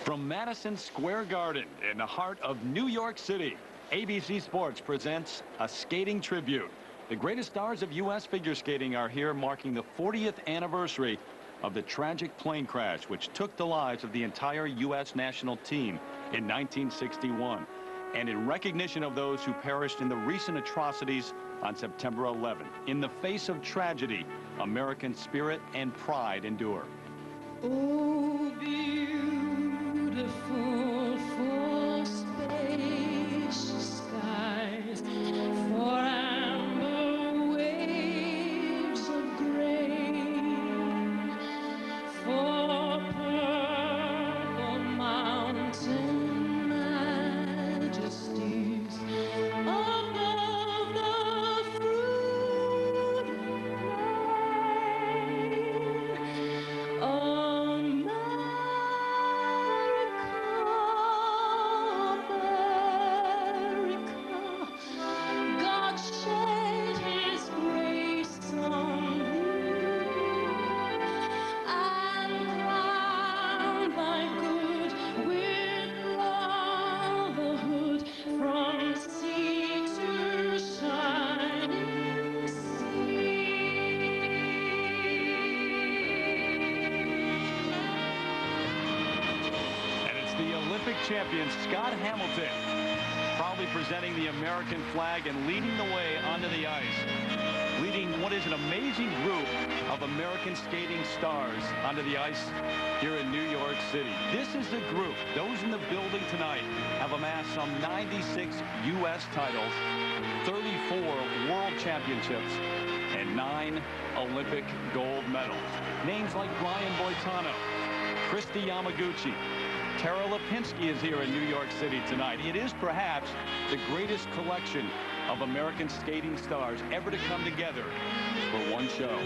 From Madison Square Garden in the heart of New York City, ABC Sports presents a skating tribute. The greatest stars of U.S. figure skating are here marking the 40th anniversary of the tragic plane crash which took the lives of the entire U.S. national team in 1961. And in recognition of those who perished in the recent atrocities on September 11. In the face of tragedy, American spirit and pride endure. Oh, beautiful for spacious skies, for amber waves of grain, for purple mountain majesties above the fruit plain. Champion Scott Hamilton proudly presenting the American flag and leading the way onto the ice, leading what is an amazing group of American skating stars onto the ice here in New York City. This is the group. Those in the building tonight have amassed some 96 U.S. titles, 34 world championships, and 9 Olympic gold medals. Names like Brian Boitano, Christy Yamaguchi, Tara Lipinski is here in New York City tonight. It is perhaps the greatest collection of American skating stars ever to come together for one show.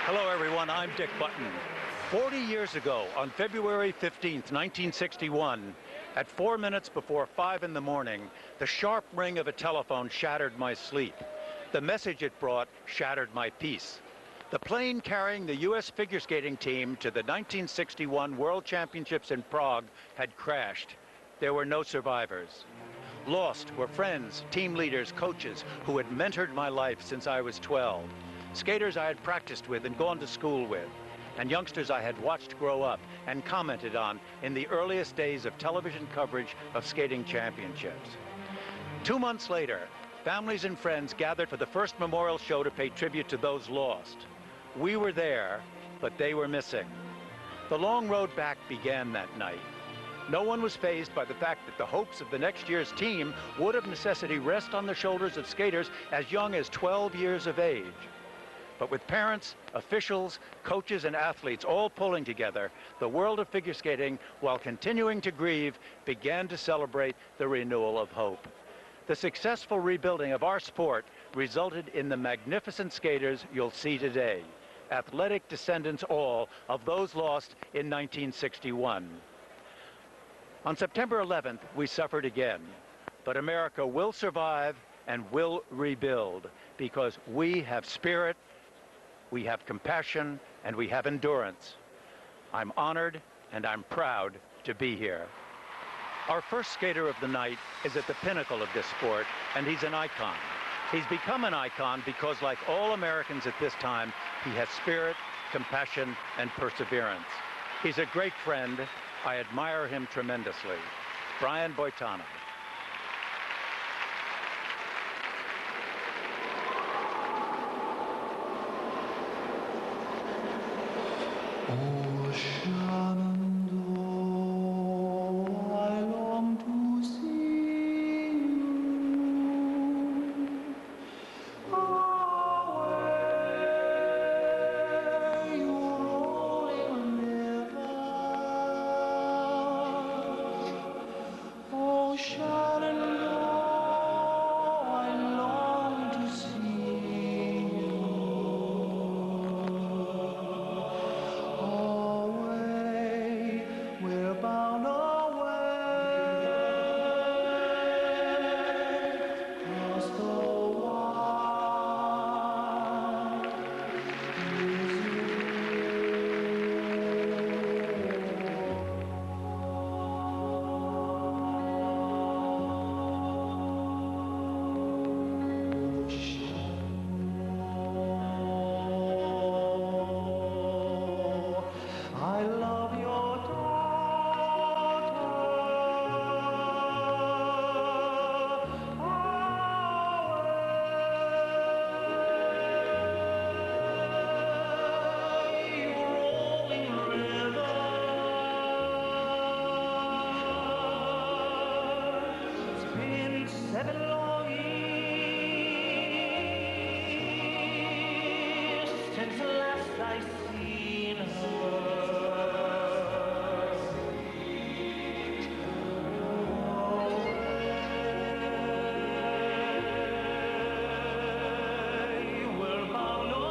Hello, everyone. I'm Dick Button. 40 years ago, on February 15th, 1961, at 4 minutes before 5 in the morning, the sharp ring of a telephone shattered my sleep. The message it brought shattered my peace. The plane carrying the U.S. figure skating team to the 1961 World Championships in Prague had crashed. There were no survivors. Lost were friends, team leaders, coaches who had mentored my life since I was 12. Skaters I had practiced with and gone to school with, and youngsters I had watched grow up and commented on in the earliest days of television coverage of skating championships. 2 months later, families and friends gathered for the first memorial show to pay tribute to those lost. We were there, but they were missing. The long road back began that night. No one was fazed by the fact that the hopes of the next year's team would of necessity rest on the shoulders of skaters as young as 12 years of age. But with parents, officials, coaches, and athletes all pulling together, the world of figure skating, while continuing to grieve, began to celebrate the renewal of hope. The successful rebuilding of our sport resulted in the magnificent skaters you'll see today, athletic descendants all of those lost in 1961. On September 11th, we suffered again, but America will survive and will rebuild because we have spirit, we have compassion, and we have endurance. I'm honored and I'm proud to be here. Our first skater of the night is at the pinnacle of this sport, and he's an icon. He's become an icon because, like all Americans at this time, he has spirit, compassion, and perseverance. He's a great friend. I admire him tremendously. Brian Boitano. Oh, Shenandoah, I long to see you. Away, you rolling river. Oh, Shenandoah, I long to see you. Away, we're bound away, across the wide I love your rolling river. It's been 7 long years since last I seen her. We're bound away.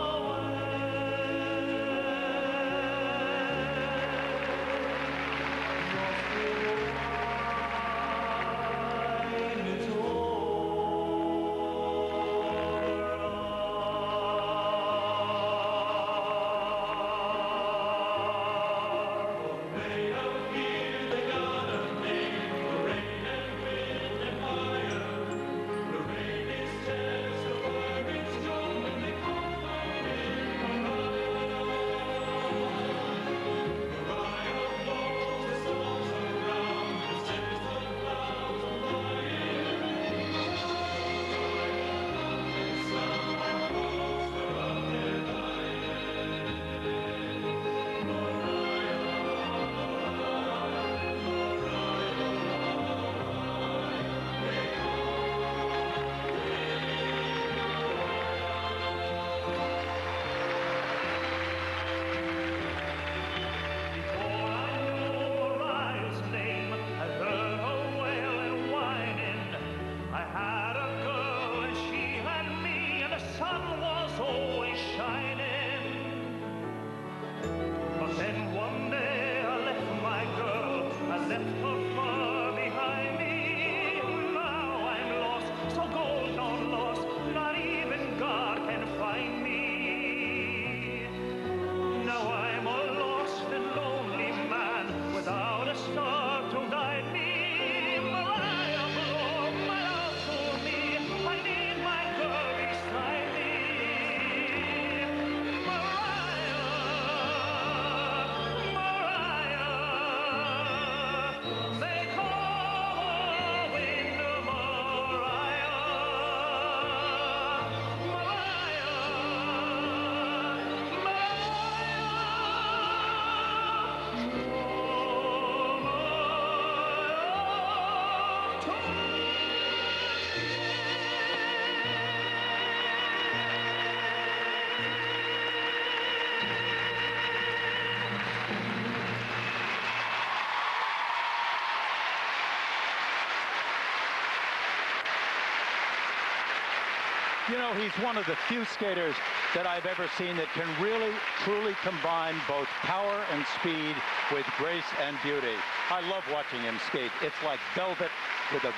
You know, he's one of the few skaters that I've ever seen that can really, truly combine both power and speed with grace and beauty. I love watching him skate. It's like velvet with a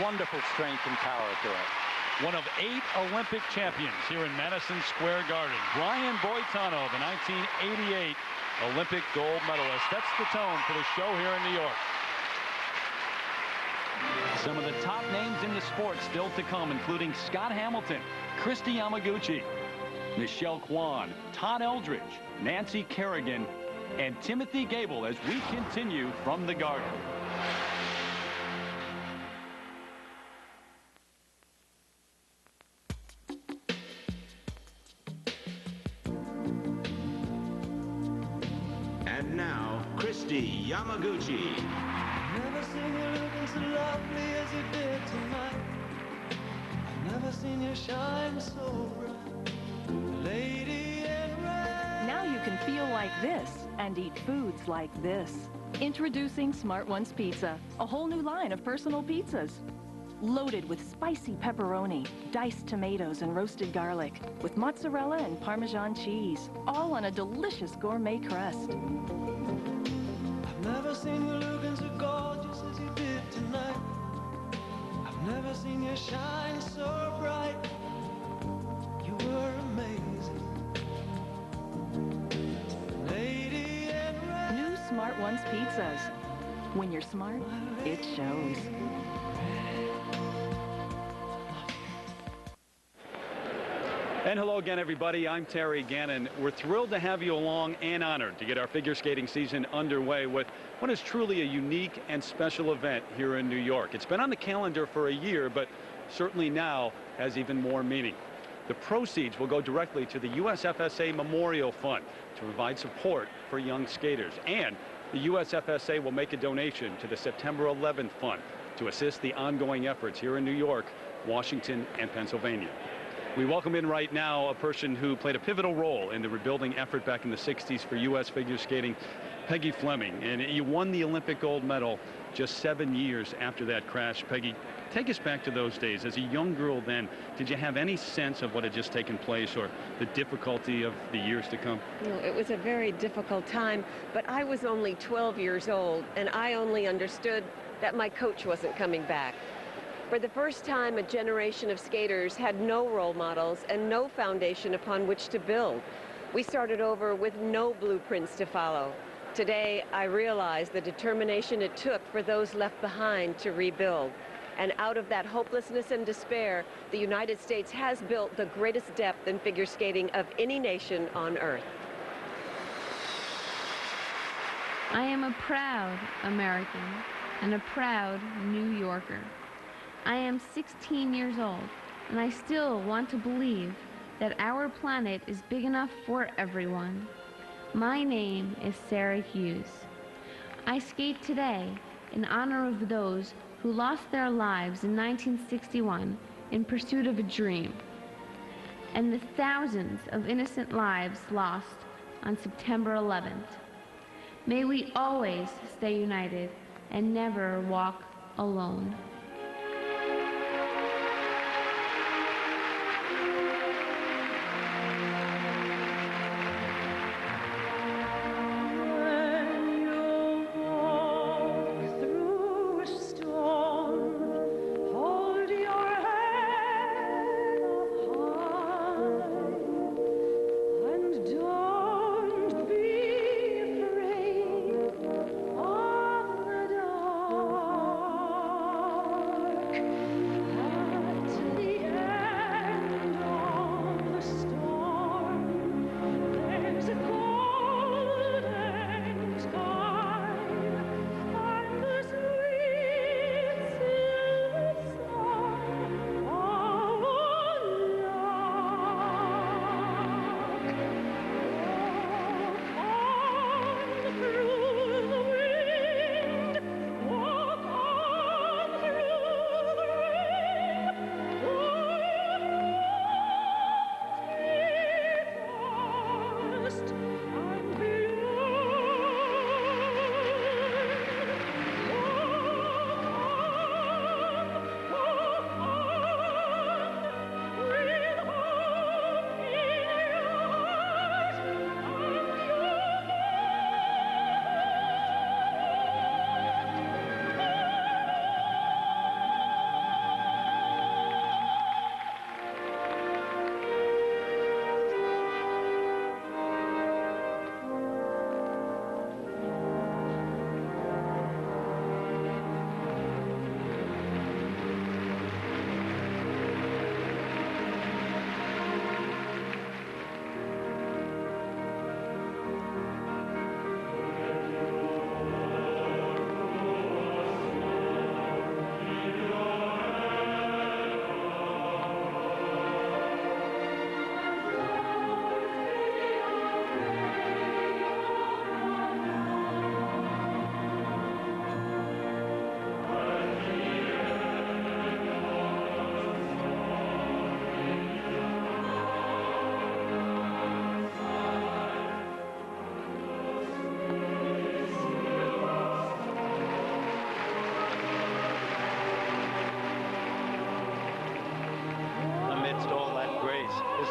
wonderful strength and power to it. One of 8 Olympic champions here in Madison Square Garden. Brian Boitano, the 1988 Olympic gold medalist. That's the tone for the show here in New York. Some of the top names in the sport still to come, including Scott Hamilton, Christy Yamaguchi, Michelle Kwan, Todd Eldridge, Nancy Kerrigan, and Timothy Gable as we continue from the Garden. And now, Christy Yamaguchi. Never seen you looking so lovely as you did tonight. I've never seen you shine so bright. Lady in red. Now you can feel like this and eat foods like this. Introducing Smart Ones Pizza, a whole new line of personal pizzas. Loaded with spicy pepperoni, diced tomatoes and roasted garlic, with mozzarella and Parmesan cheese, all on a delicious gourmet crust. I've never seen you looking so gorgeous as you did tonight. I've never seen you shine so bright. You were amazing. Lady in red. New Smart Ones Pizzas. When you're smart, it shows. And hello again, everybody. I'm Terry Gannon. We're thrilled to have you along and honored to get our figure skating season underway with what is truly a unique and special event here in New York. It's been on the calendar for a year, but certainly now has even more meaning. The proceeds will go directly to the USFSA Memorial Fund to provide support for young skaters. And the USFSA will make a donation to the September 11th Fund to assist the ongoing efforts here in New York, Washington, and Pennsylvania. We welcome in right now a person who played a pivotal role in the rebuilding effort back in the 60s for U.S. figure skating, Peggy Fleming. And you won the Olympic gold medal just 7 years after that crash. Peggy, take us back to those days. As a young girl then, did you have any sense of what had just taken place or the difficulty of the years to come? You know, it was a very difficult time, but I was only 12 years old, and I only understood that my coach wasn't coming back. For the first time, a generation of skaters had no role models and no foundation upon which to build. We started over with no blueprints to follow. Today, I realize the determination it took for those left behind to rebuild. And out of that hopelessness and despair, the United States has built the greatest depth in figure skating of any nation on earth. I am a proud American and a proud New Yorker. I am 16 years old, and I still want to believe that our planet is big enough for everyone. My name is Sarah Hughes. I skate today in honor of those who lost their lives in 1961 in pursuit of a dream, and the thousands of innocent lives lost on September 11th. May we always stay united and never walk alone.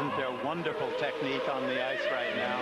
Isn't there wonderful technique on the ice right now?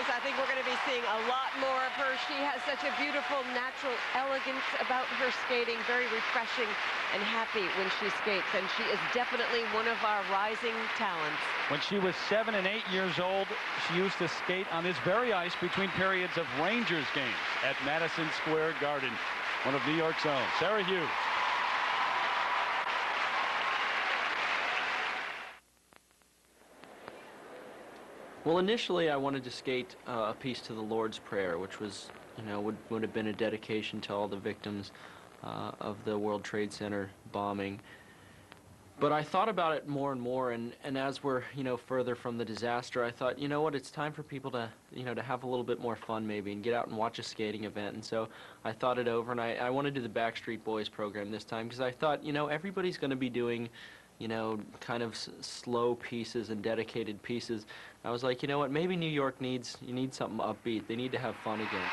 I think we're going to be seeing a lot more of her. She has such a beautiful, natural elegance about her skating, very refreshing and happy when she skates, and she is definitely one of our rising talents. When she was 7 and 8 years old, she used to skate on this very ice between periods of Rangers games at Madison Square Garden, one of New York's own. Sarah Hughes. Well, initially I wanted to skate a piece to the Lord's Prayer, which was, would have been a dedication to all the victims of the World Trade Center bombing. But I thought about it more and more, and as we're, further from the disaster, I thought, you know what, it's time for people to, to have a little bit more fun maybe and get out and watch a skating event. And so I thought it over, and I want to do the Backstreet Boys program this time because I thought, everybody's going to be doing, kind of slow pieces and dedicated pieces. I was like, you know what, maybe New York needs something upbeat. They need to have fun again.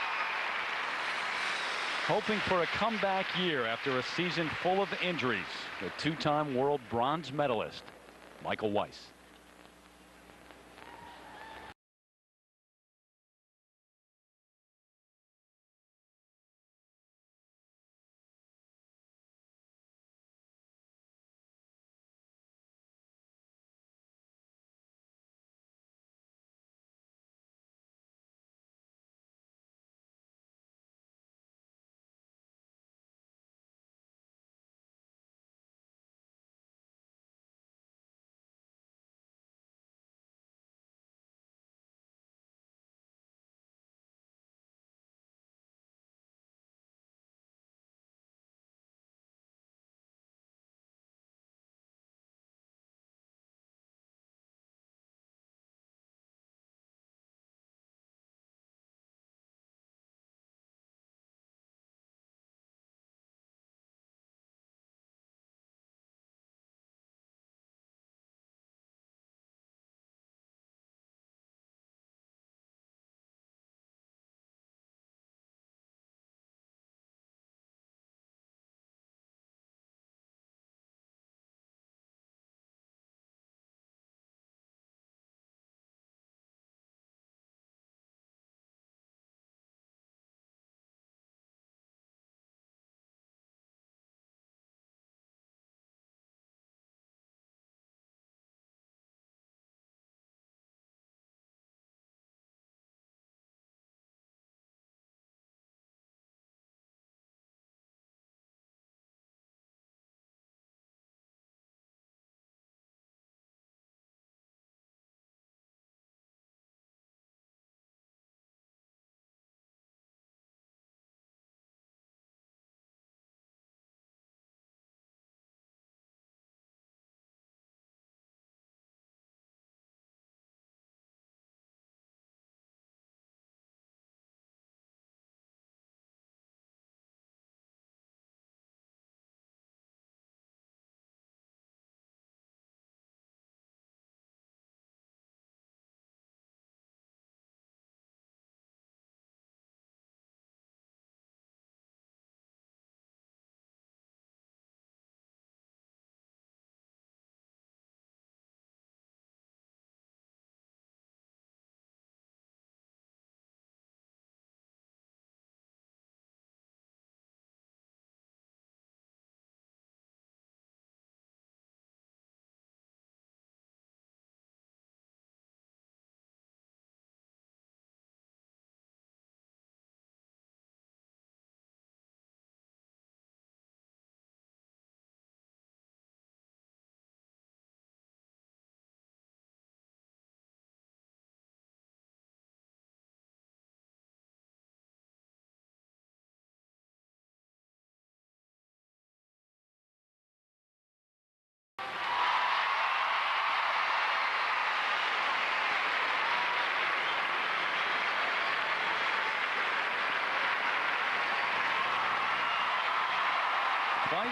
Hoping for a comeback year after a season full of injuries, the two-time world bronze medalist, Michael Weiss.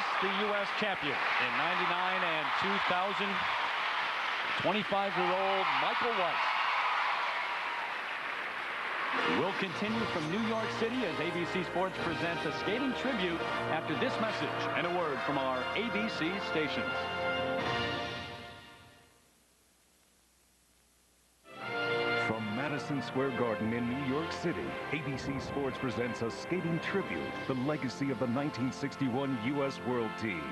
ice the U.S. champion in 99 and 2000, 25-year-old Michael Weiss will continue from New York City as ABC Sports presents a skating tribute after this message and a word from our ABC stations. From Madison Square Garden in New York City, ABC Sports presents a skating tribute, the legacy of the 1961 U.S. World Team.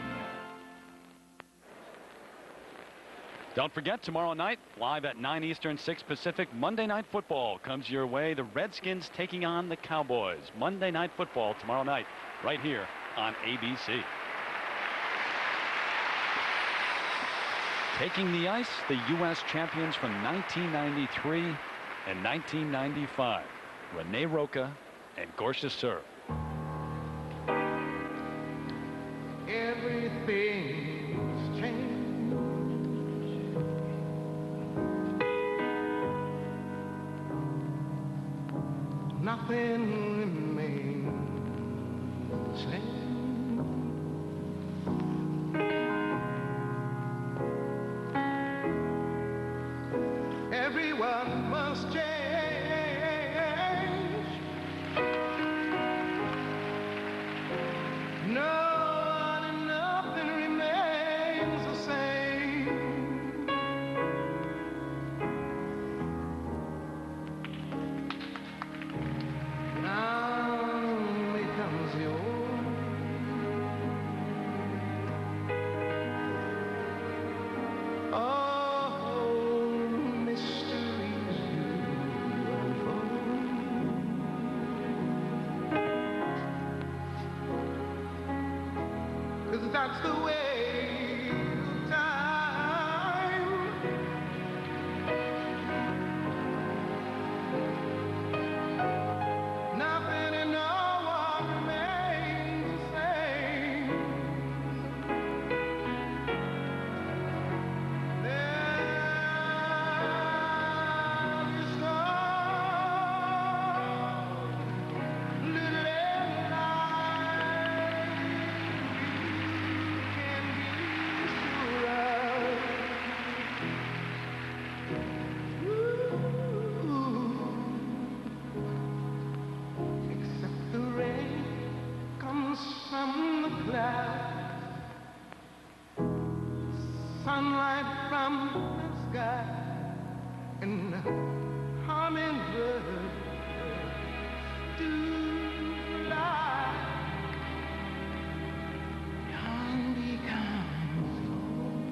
Don't forget, tomorrow night, live at 9 Eastern, 6 Pacific, Monday Night Football comes your way. The Redskins taking on the Cowboys. Monday Night Football tomorrow night, right here on ABC. Taking the ice, the U.S. champions from 1993 and 1995, Rene Roca and Gorsha Sur. Everything's changed. Nothing remains the same. Everyone must change. No one and nothing remains the same. Now becomes yours. That's the way of time. Nothing and no one remains the same. There is no little sunlight from the sky and hummingbirds do fly. Young becomes old.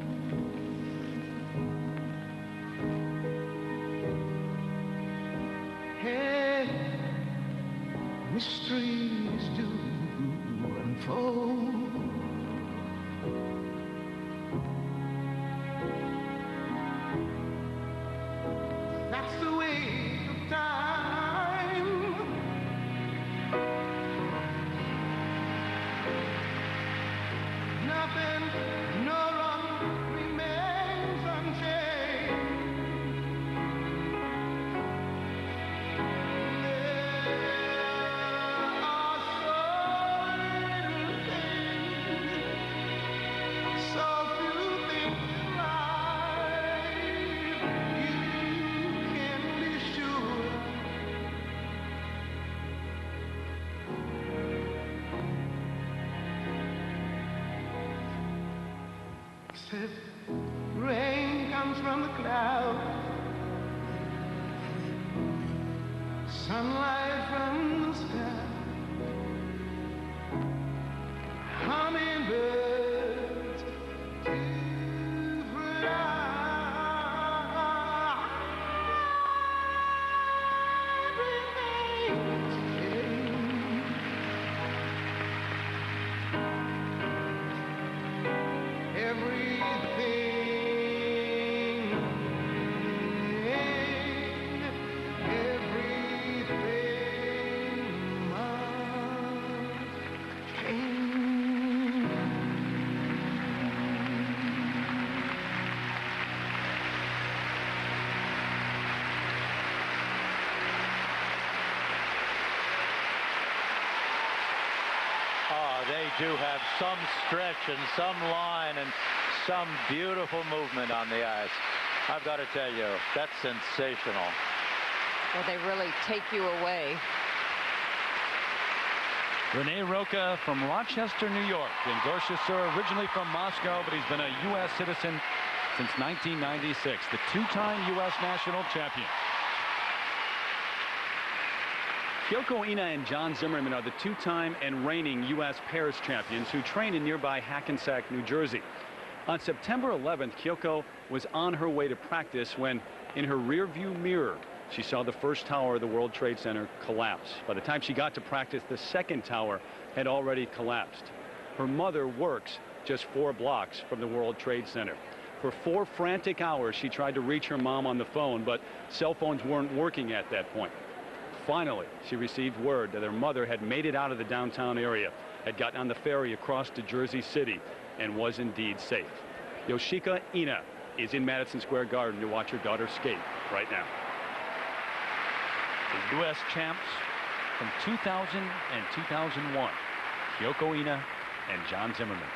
Hey, mysteries do unfold. That's the way of time. Nothing, no one remains unchanged. There are so little things, so few things in life. Said rain comes from the clouds, sunlight from the sky, hummingbirds do fly. Everything's changed. Everything must change. they do have some stretch and some line and some beautiful movement on the ice. I've got to tell you, that's sensational. Well, they really take you away. Rene Roca from Rochester, New York. And Gorshasur originally from Moscow, but he's been a U.S. citizen since 1996, the two-time U.S. national champion. Kyoko Ina and John Zimmerman are the two-time and reigning U.S. pairs champions who train in nearby Hackensack, New Jersey. On September 11th, Kyoko was on her way to practice when, in her rearview mirror, she saw the first tower of the World Trade Center collapse. By the time she got to practice, the second tower had already collapsed. Her mother works just 4 blocks from the World Trade Center. For 4 frantic hours, she tried to reach her mom on the phone, but cell phones weren't working at that point. Finally, she received word that her mother had made it out of the downtown area, had gotten on the ferry across to Jersey City, and was indeed safe. Yoshika Ina is in Madison Square Garden to watch her daughter skate right now. The U.S. champs from 2000 and 2001, Kyoko Ina and John Zimmerman.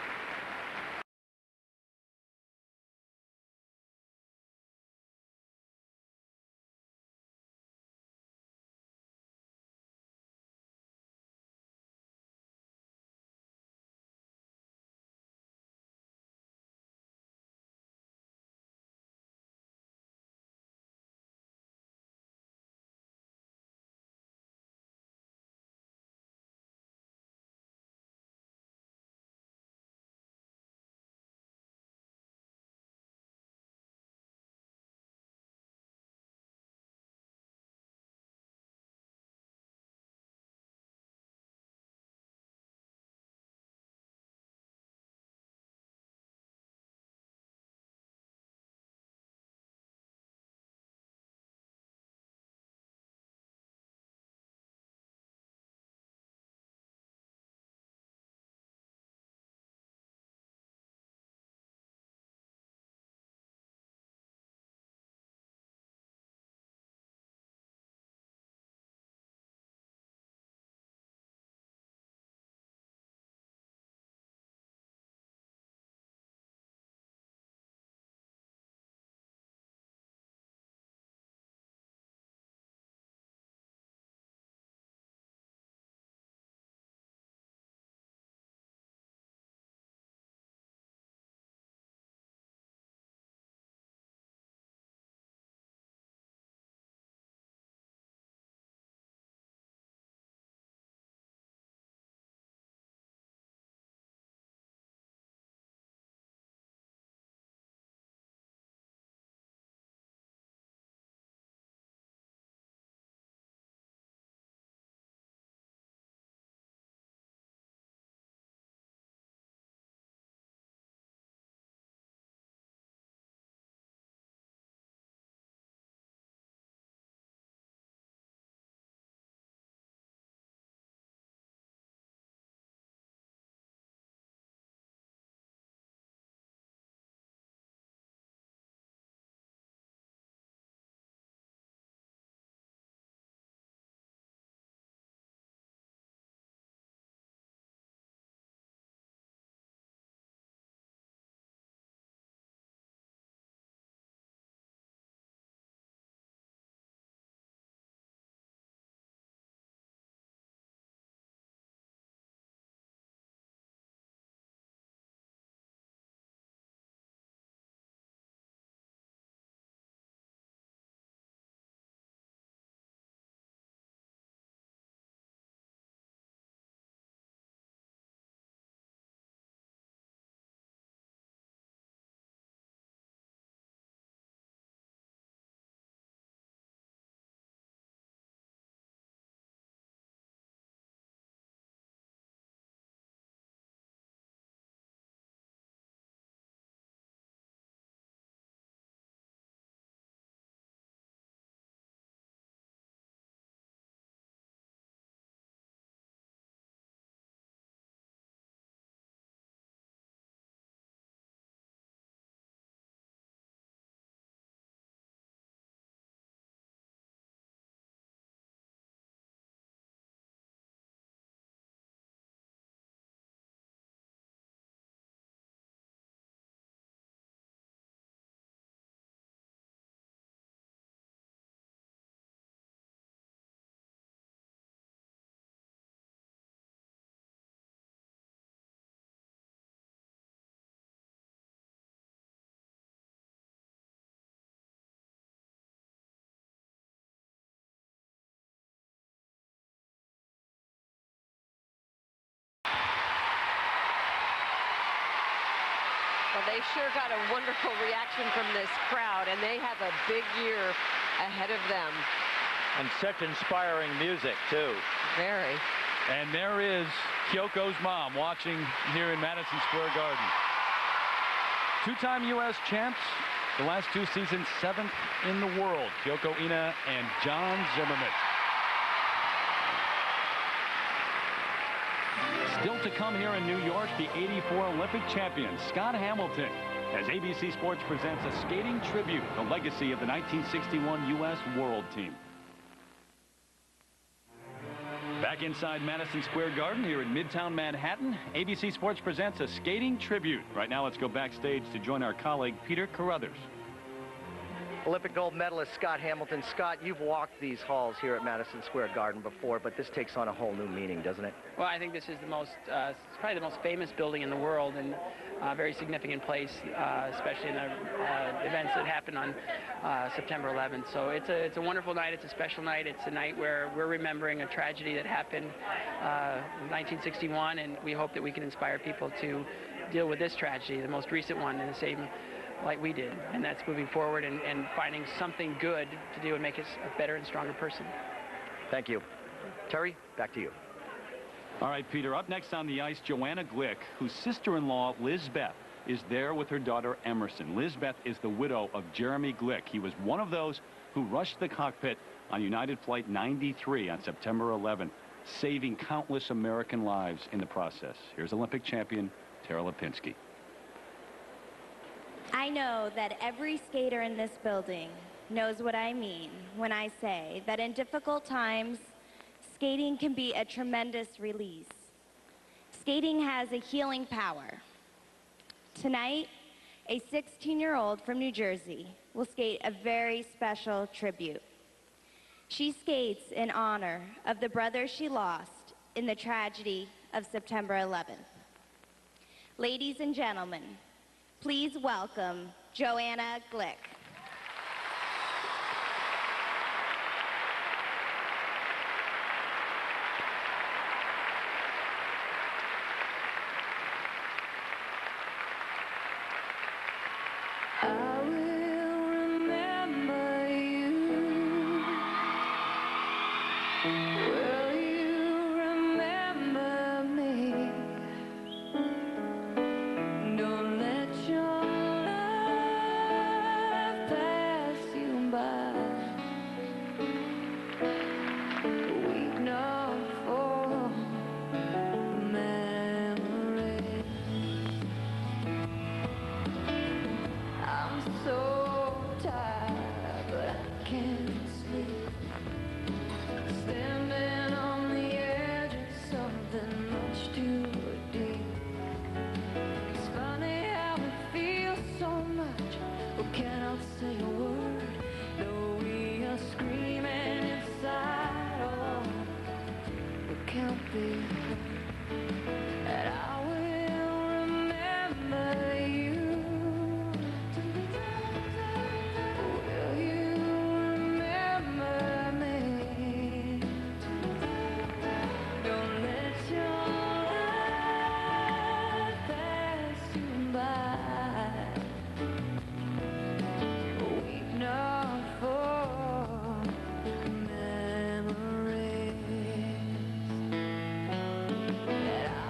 they sure got a wonderful reaction from this crowd, and they have a big year ahead of them. And such inspiring music, too. Very. And there is Kyoko's mom watching here in Madison Square Garden. Two-time U.S. champs, the last 2 seasons, 7th in the world. Kyoko Ina and John Zimmerman. Still to come here in New York, the '84 Olympic champion, Scott Hamilton, as ABC Sports presents a skating tribute, the legacy of the 1961 U.S. World Team. Back inside Madison Square Garden here in Midtown Manhattan, ABC Sports presents a skating tribute. Right now, let's go backstage to join our colleague, Peter Carruthers. Olympic gold medalist Scott Hamilton. Scott, you've walked these halls here at Madison Square Garden before, but this takes on a whole new meaning, doesn't it? Well, I think this is the most, it's probably the most famous building in the world, and a very significant place, especially in the events that happened on September 11th. So it's a wonderful night. It's a special night. It's a night where we're remembering a tragedy that happened in 1961, and we hope that we can inspire people to deal with this tragedy, the most recent one, in the same like we did, and that's moving forward and finding something good to do and make us a better and stronger person. Thank you. Terry, back to you. All right, Peter, up next on the ice, Joanna Glick, whose sister-in-law, Lizbeth, is there with her daughter, Emerson. Lizbeth is the widow of Jeremy Glick. He was one of those who rushed the cockpit on United Flight 93 on September 11th, saving countless American lives in the process. Here's Olympic champion Tara Lipinski. I know that every skater in this building knows what I mean when I say that in difficult times, skating can be a tremendous release. Skating has a healing power. Tonight, a 16-year-old from New Jersey will skate a very special tribute. She skates in honor of the brother she lost in the tragedy of September 11th. Ladies and gentlemen, please welcome Joanna Glick. I will remember you. Will you remember me? Don't let your life pass you by. Weep not for memory. I'm so tired, but I can't sleep. Standing on the edge of something much too deep. It's funny how it feels so much, but cannot say a word. Though we are screaming inside, oh, we can't be heard. And I will remember you. Will you remember me? Don't let your life pass you by. Weep not for memories. And I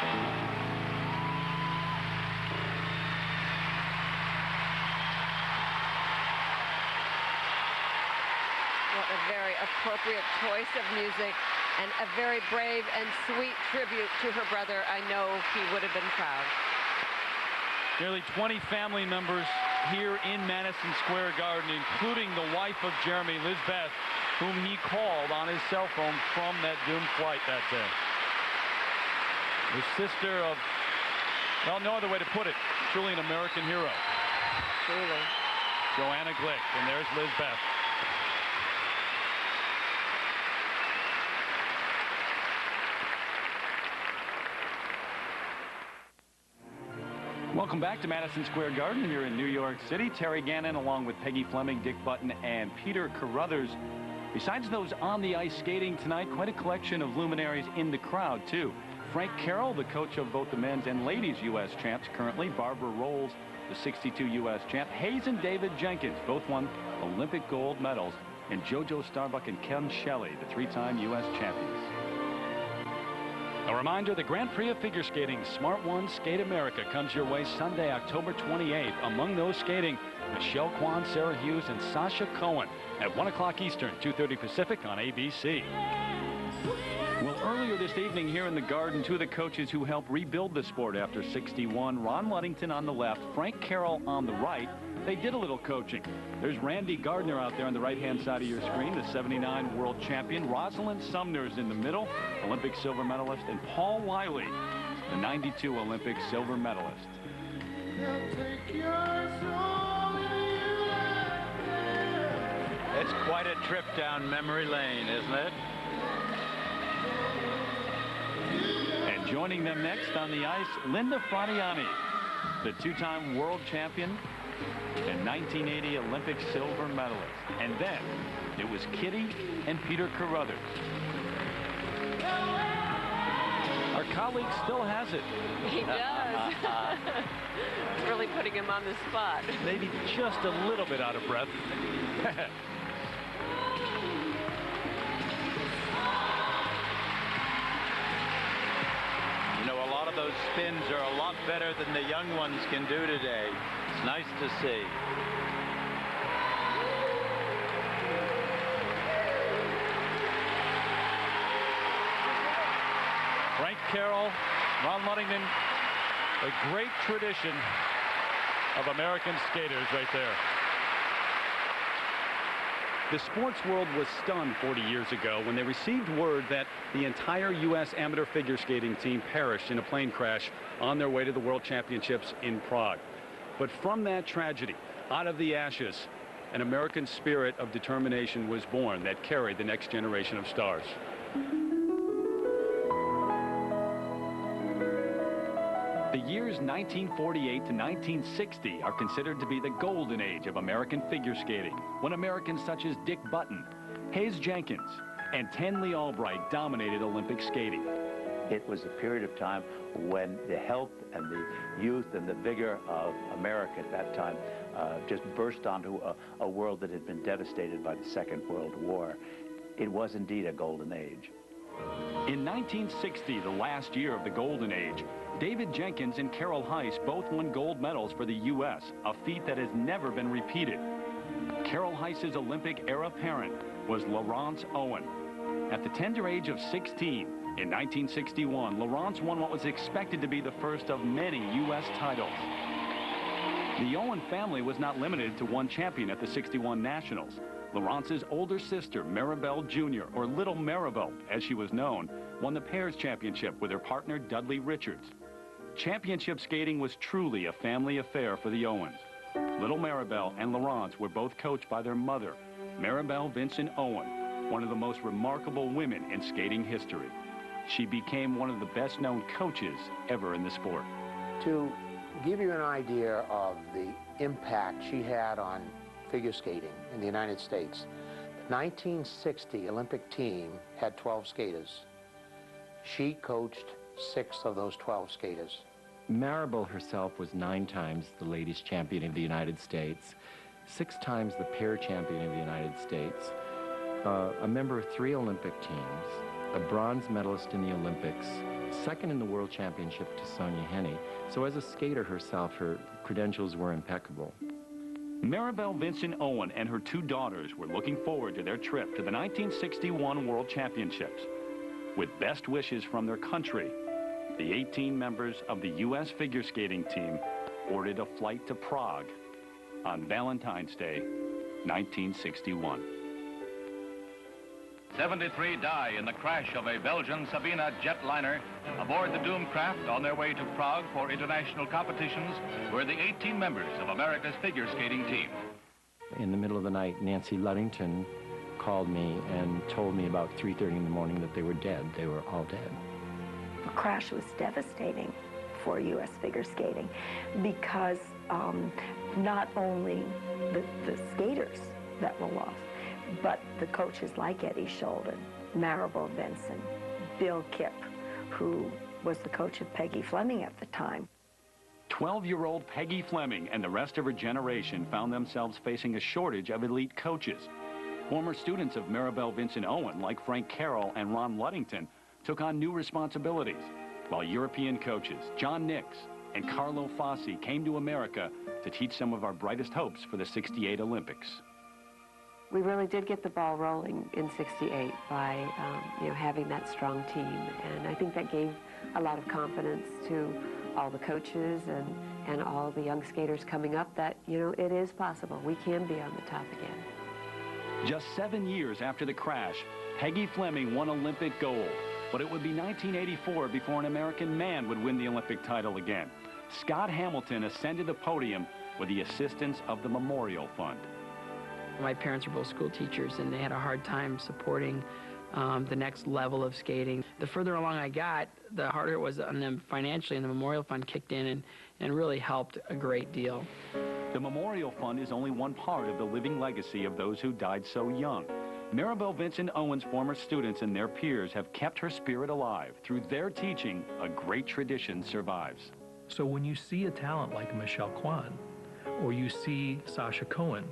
What a very appropriate choice of music and a very brave and sweet tribute to her brother. I know he would have been proud. Nearly 20 family members here in Madison Square Garden, including the wife of Jeremy, Lizbeth, whom he called on his cell phone from that doomed flight that day. The sister of, well, no other way to put it, truly an American hero. Truly. Joanna Glick, and there's Lizbeth. Welcome back to Madison Square Garden here in New York City. Terry Gannon along with Peggy Fleming, Dick Button, and Peter Carruthers. Besides those on the ice skating tonight, quite a collection of luminaries in the crowd, too. Frank Carroll, the coach of both the men's and ladies' U.S. champs currently. Barbara Rolls, the 62 U.S. champ. Hayes and David Jenkins both won Olympic gold medals. And JoJo Starbuck and Ken Shelley, the three-time U.S. champions. A reminder, the Grand Prix of Figure Skating Smart One Skate America comes your way Sunday, October 28th. Among those skating, Michelle Kwan, Sarah Hughes, and Sasha Cohen at 1 o'clock Eastern, 2:30 Pacific on ABC. Well, earlier this evening here in the Garden, two of the coaches who helped rebuild the sport after '61, Ron Ludington on the left, Frank Carroll on the right. They did a little coaching. There's Randy Gardner out there on the right-hand side of your screen, the '79 world champion. Rosalind Sumner's in the middle, Olympic silver medalist, and Paul Wiley, the '92 Olympic silver medalist. It's quite a trip down memory lane, isn't it? And joining them next on the ice, Linda Fradiani, the two-time world champion and 1980 Olympic silver medalist. And then it was Kitty and Peter Carruthers. Our colleague still has it. He does. It's really putting him on the spot. Maybe just a little bit out of breath. You know, a lot of those spins are a lot better than the young ones can do today. It's nice to see. Frank Carroll, Ron Ludington, a great tradition of American skaters right there. The sports world was stunned 40 years ago when they received word that the entire U.S. amateur figure skating team perished in a plane crash on their way to the World Championships in Prague. But from that tragedy, out of the ashes, an American spirit of determination was born that carried the next generation of stars. The years 1948 to 1960 are considered to be the golden age of American figure skating, when Americans such as Dick Button, Hayes Jenkins, and Tenley Albright dominated Olympic skating. It was a period of time when the health and the youth and the vigor of America at that time just burst onto a world that had been devastated by the Second World War. It was indeed a golden age. In 1960, the last year of the golden age, David Jenkins and Carol Heiss both won gold medals for the U.S., a feat that has never been repeated. Carol Heiss's Olympic-era parent was Laurence Owen. At the tender age of 16, in 1961, Laurence won what was expected to be the first of many U.S. titles. The Owen family was not limited to one champion at the '61 Nationals. Laurence's older sister, Maribel Jr., or Little Maribel, as she was known, won the pairs championship with her partner, Dudley Richards. Championship skating was truly a family affair for the Owens. Little Maribel and Laurence were both coached by their mother, Maribel Vincent Owen, one of the most remarkable women in skating history. She became one of the best-known coaches ever in the sport. To give you an idea of the impact she had on figure skating in the United States, the 1960 Olympic team had 12 skaters. She coached 6 of those 12 skaters. Maribel herself was 9 times the ladies champion of the United States, 6 times the pair champion of the United States, a member of 3 Olympic teams, a bronze medalist in the Olympics, second in the World Championship to Sonia Henne. So as a skater herself, her credentials were impeccable. Maribel Vincent Owen and her two daughters were looking forward to their trip to the 1961 World Championships. With best wishes from their country, the 18 members of the U.S. figure skating team boarded a flight to Prague on Valentine's Day, 1961. 73 die in the crash of a Belgian Sabena jetliner aboard the doomed craft on their way to Prague for international competitions were the 18 members of America's figure skating team. In the middle of the night, Nancy Ludington called me and told me about 3:30 in the morning that they were dead. They were all dead. The crash was devastating for U.S. figure skating because not only the skaters that were lost, but the coaches like Eddie Scholden, Maribel Vinson, Bill Kipp, who was the coach of Peggy Fleming at the time. 12-year-old Peggy Fleming and the rest of her generation found themselves facing a shortage of elite coaches. Former students of Maribel Vincent Owen, like Frank Carroll and Ron Ludington, took on new responsibilities, while European coaches John Nix and Carlo Fassi came to America to teach some of our brightest hopes for the '68 Olympics. We really did get the ball rolling in '68 by having that strong team, and I think that gave a lot of confidence to all the coaches and all the young skaters coming up that it is possible. We can be on the top again. Just 7 years after the crash, Peggy Fleming won Olympic gold, but it would be 1984 before an American man would win the Olympic title again. Scott Hamilton ascended the podium with the assistance of the Memorial Fund. My parents were both school teachers, and they had a hard time supporting the next level of skating. The further along I got, the harder it was on them financially, and the Memorial Fund kicked in and really helped a great deal. The Memorial Fund is only one part of the living legacy of those who died so young. Maribel Vincent Owen's former students and their peers have kept her spirit alive. Through their teaching, a great tradition survives. So when you see a talent like Michelle Kwan, or you see Sasha Cohen,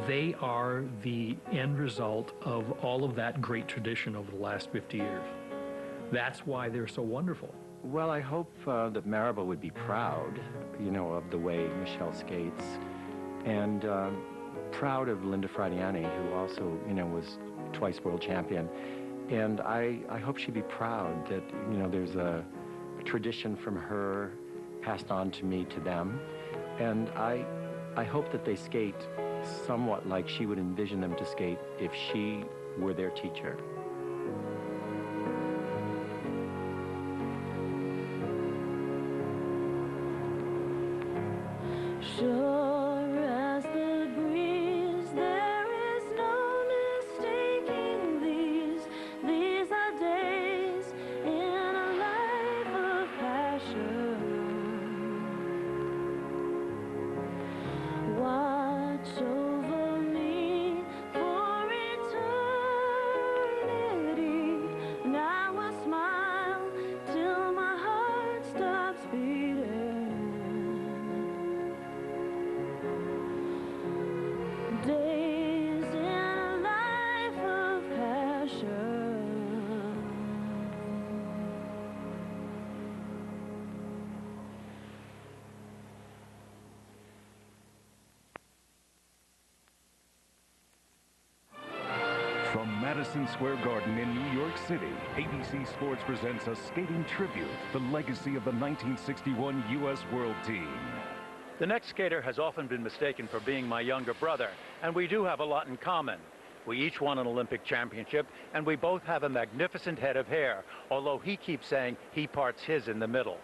they are the end result of all of that great tradition over the last 50 years. That's why they're so wonderful. Well, I hope that Maribel would be proud, of the way Michelle skates, and proud of Linda Fradiani, who also, was twice world champion. And I hope she'd be proud that, there's a tradition from her passed on to me, to them. And I hope that they skate somewhat like she would envision them to skate if she were their teacher. Sure as the breeze, there is no mistaking these. These are days in a life of passion. Watch over me for eternity. And I will smile till my heart stops beating. Days in a life of passion. From Madison Square Garden in New York City, ABC Sports presents a skating tribute, the legacy of the 1961 U.S. World Team. The next skater has often been mistaken for being my younger brother, and we do have a lot in common. We each won an Olympic championship, and we both have a magnificent head of hair, although he keeps saying he parts his in the middle.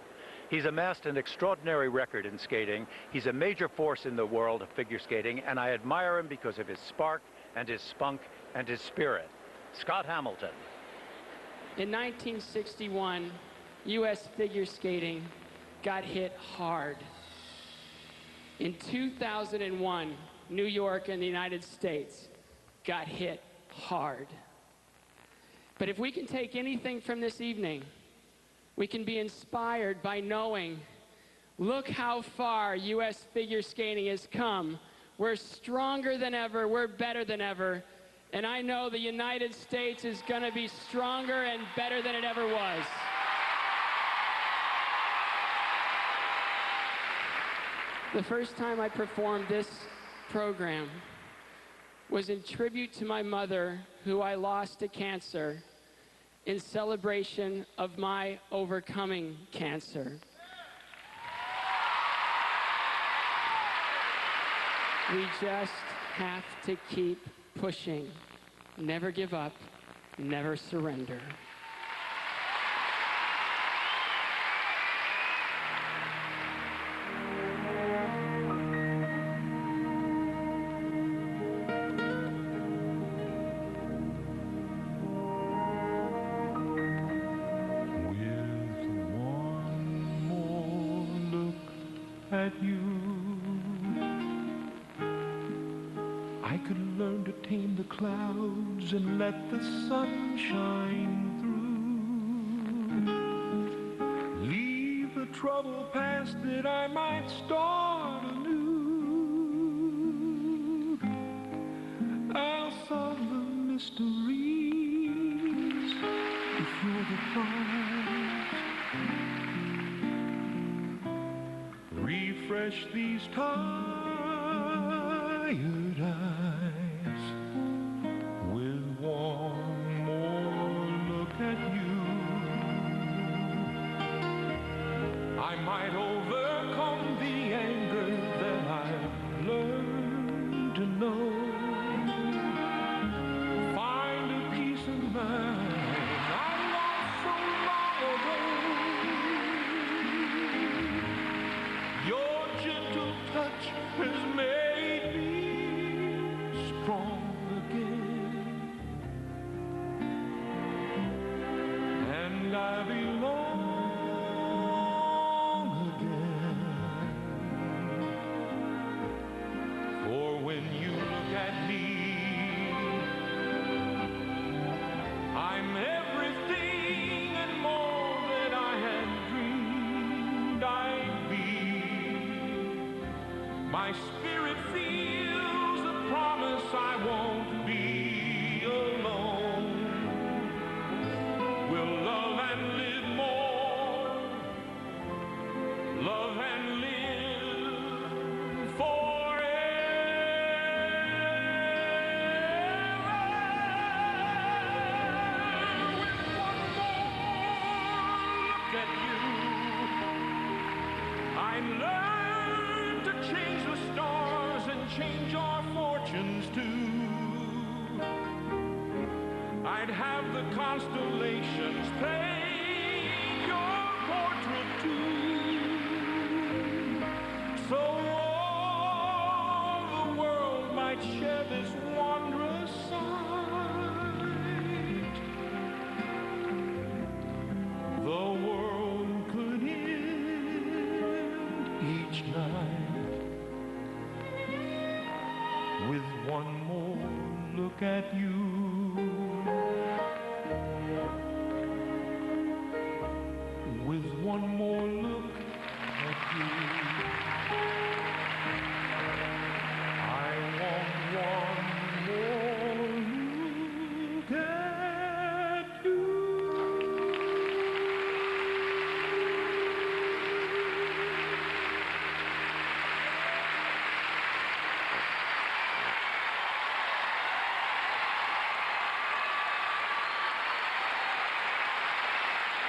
He's amassed an extraordinary record in skating. He's a major force in the world of figure skating, and I admire him because of his spark and his spunk and his spirit. Scott Hamilton. In 1961, U.S. figure skating got hit hard. In 2001, New York and the United States got hit hard. But if we can take anything from this evening, we can be inspired by knowing, look how far U.S. figure skating has come. We're stronger than ever, we're better than ever, And I know the United States is going to be stronger and better than it ever was. The first time I performed this program was in tribute to my mother, who I lost to cancer, in celebration of my overcoming cancer. We just have to keep pushing. Never give up, never surrender. At you, I could learn to tame the clouds and let the sun shine through. Leave the trouble past that I might start anew. I'll solve the mysteries if you're the prize. Refresh these tired eyes with one more look at you. I might overcome the anger that I've learned to know. Find a peace of mind I lost so long ago. Your gentle touch has made me strong again, and I belong again. For when you look at me, I'm everything and more that I had dreamed I'd be. My spirit feels the promise I won't be alone. We'll love and live more, love and live change the stars and change our fortunes too. I'd have the constellations paint your portrait too, so all the world might share this wondrous sight. The world could end each night with one more look at you. With one more look at you. I want one more look at you.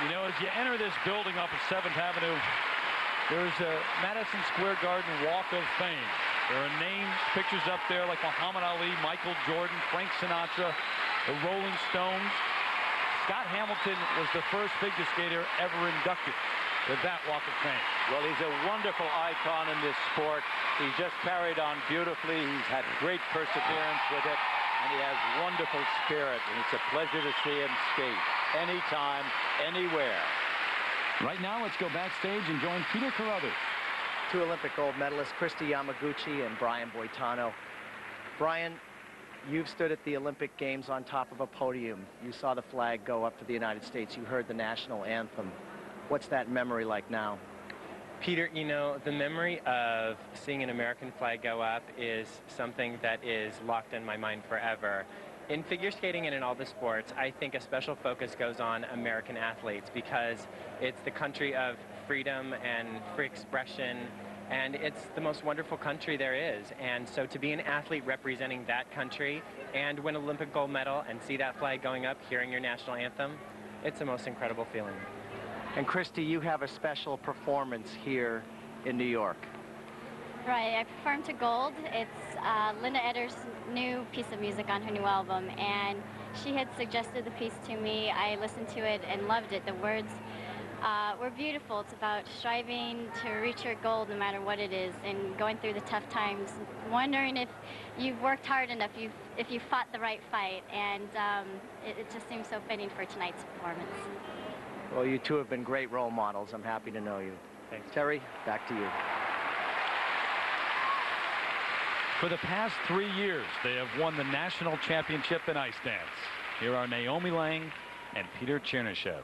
You know, as you enter this building off of 7th Avenue, there's a Madison Square Garden Walk of Fame. There are names, pictures up there like Muhammad Ali, Michael Jordan, Frank Sinatra, the Rolling Stones. Scott Hamilton was the first figure skater ever inducted to that Walk of Fame. Well, he's a wonderful icon in this sport. He's just carried on beautifully. He's had great perseverance with it, and he has wonderful spirit, and it's a pleasure to see him skate anytime, anywhere. Right now, let's go backstage and join Peter Carruthers. Two Olympic gold medalists, Christy Yamaguchi and Brian Boitano. Brian, you've stood at the Olympic Games on top of a podium. You saw the flag go up for the United States. You heard the national anthem. What's that memory like now? Peter, you know, the memory of seeing an American flag go up is something that is locked in my mind forever. In figure skating and in all the sports, I think a special focus goes on American athletes because it's the country of freedom and free expression, and it's the most wonderful country there is. And so to be an athlete representing that country and win an Olympic gold medal and see that flag going up, hearing your national anthem, it's the most incredible feeling. And Christy, you have a special performance here in New York. Right, I performed to Gold. It's Linda Edder's new piece of music on her new album, and she had suggested the piece to me. I listened to it and loved it. The words were beautiful. It's about striving to reach your goal no matter what it is, and going through the tough times, wondering if you've worked hard enough, if you fought the right fight, and it just seems so fitting for tonight's performance. Well, you two have been great role models. I'm happy to know you. Thanks. Terry, back to you. For the past 3 years, they have won the national championship in ice dance. Here are Naomi Lang and Peter Chernyshев.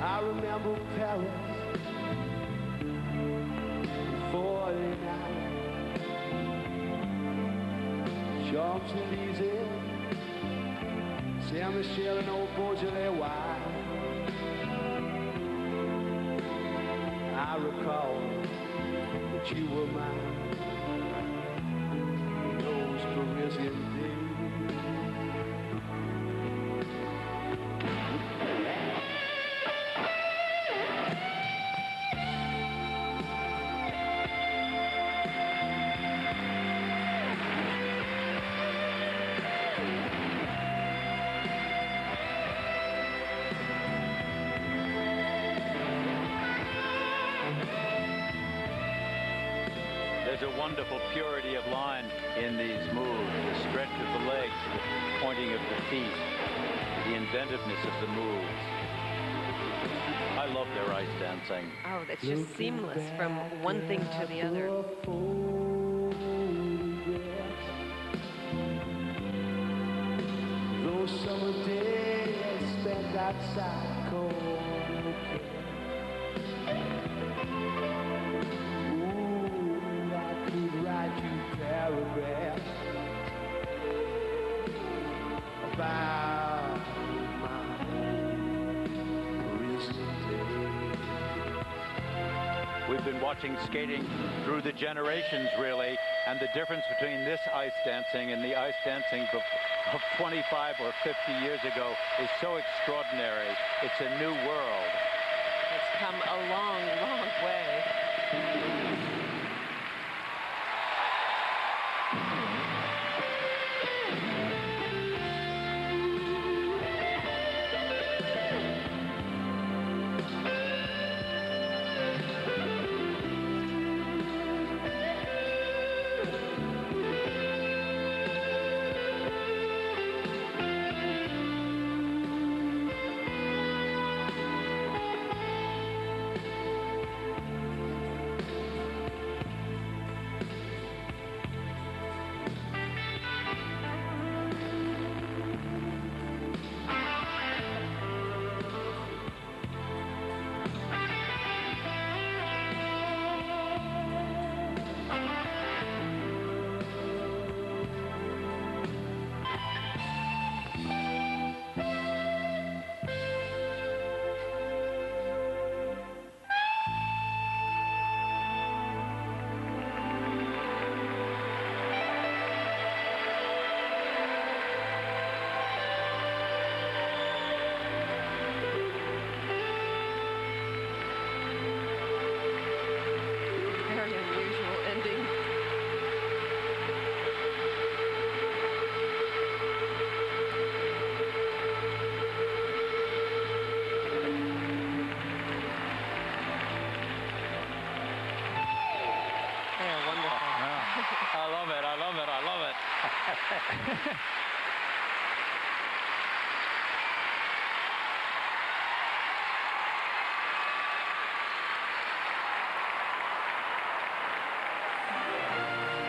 I remember Paris, 49, Champs-Élysées, Saint-Michel and old Beaujolais wine. I recall that you were mine in those Parisian days. There's a wonderful purity of line in these moves, the stretch of the legs, the pointing of the feet, the inventiveness of the moves. I love their ice dancing. Oh, that's just seamless from one thing to the other. Those summer days spent outside cold. Write you paragraphs about my recent days. We've been watching skating through the generations, really, and the difference between this ice dancing and the ice dancing of 25 or 50 years ago is so extraordinary. It's a new world. It's come a long, long way.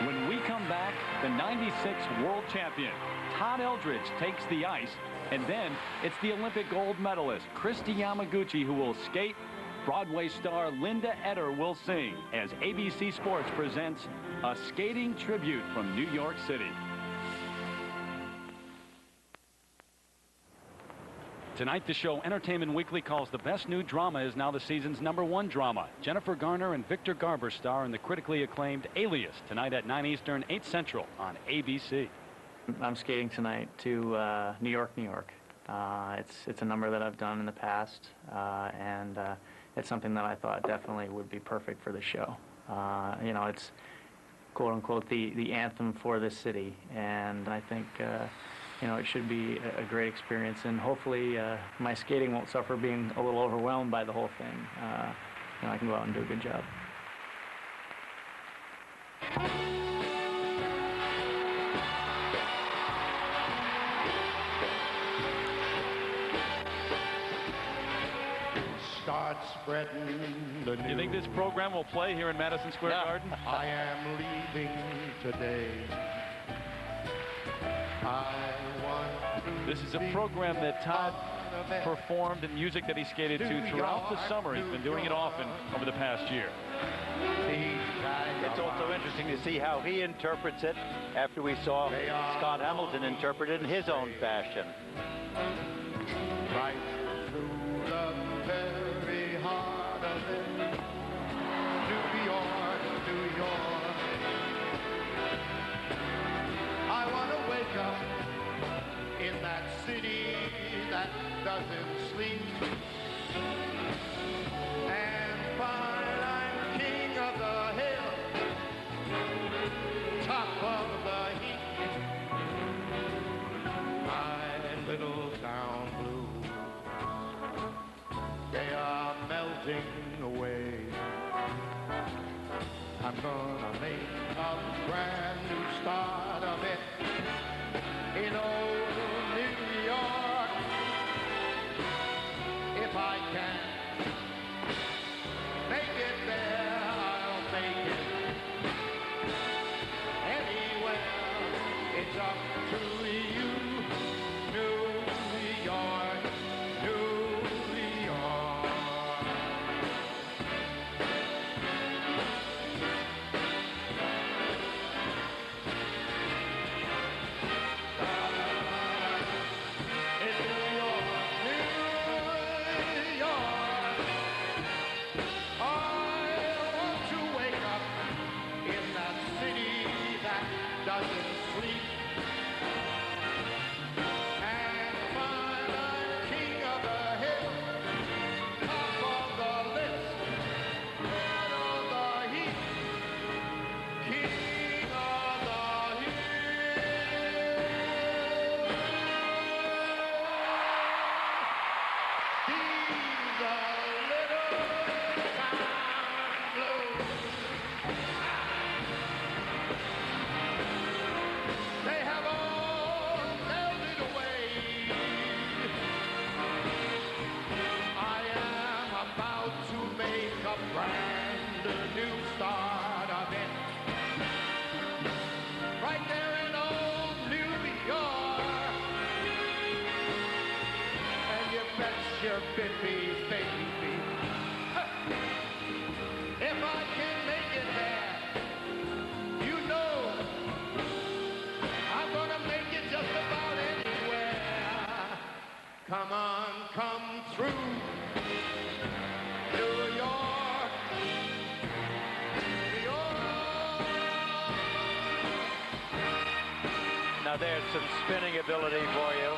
When we come back, the 96 world champion, Todd Eldredge, takes the ice, and then it's the Olympic gold medalist, Kristi Yamaguchi, who will skate. Broadway star Linda Eder will sing as ABC Sports presents a skating tribute from New York City. Tonight, the show Entertainment Weekly calls the best new drama is now the season's #1 drama. Jennifer Garner and Victor Garber star in the critically acclaimed Alias, tonight at 9 Eastern, 8 Central on ABC. I'm skating tonight to New York, New York. It's a number that I've done in the past, and it's something that I thought definitely would be perfect for the show. You know, it's quote unquote the anthem for this city, and I think you know, it should be a great experience, and hopefully my skating won't suffer being a little overwhelmed by the whole thing. You know, I can go out and do a good job. Start spreading the news. You think this program will play here in Madison Square Garden? I am leaving today. This is a program that Todd performed and music that he skated to throughout the summer. He's been doing it often over the past year. It's also interesting to see how he interprets it after we saw Scott Hamilton interpret it in his own fashion. Right through the very heart of it. New York, New York. I want to wake up in that city that doesn't sleep and find I'm king of the hill, top of the heap. My little town blues, they are melting away. I'm gonna make a brand new start of it in old New York. If I can make it there, I'll make it anywhere. It's up to you, New York, New York. Bippy, baby. If I can make it there, you know I'm gonna make it just about anywhere. Come on, come through New York, New York. Now there's some spinning ability for you.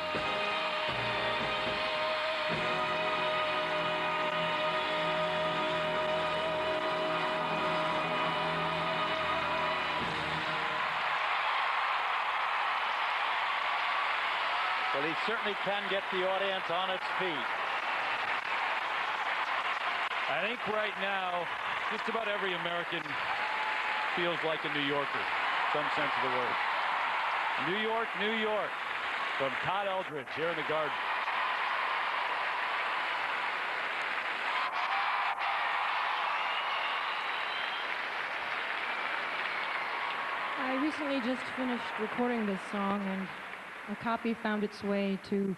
Well, he certainly can get the audience on its feet. I think right now, just about every American feels like a New Yorker, some sense of the word. New York, New York, from Todd Eldridge here in the Garden. I recently just finished recording this song, and a copy found its way to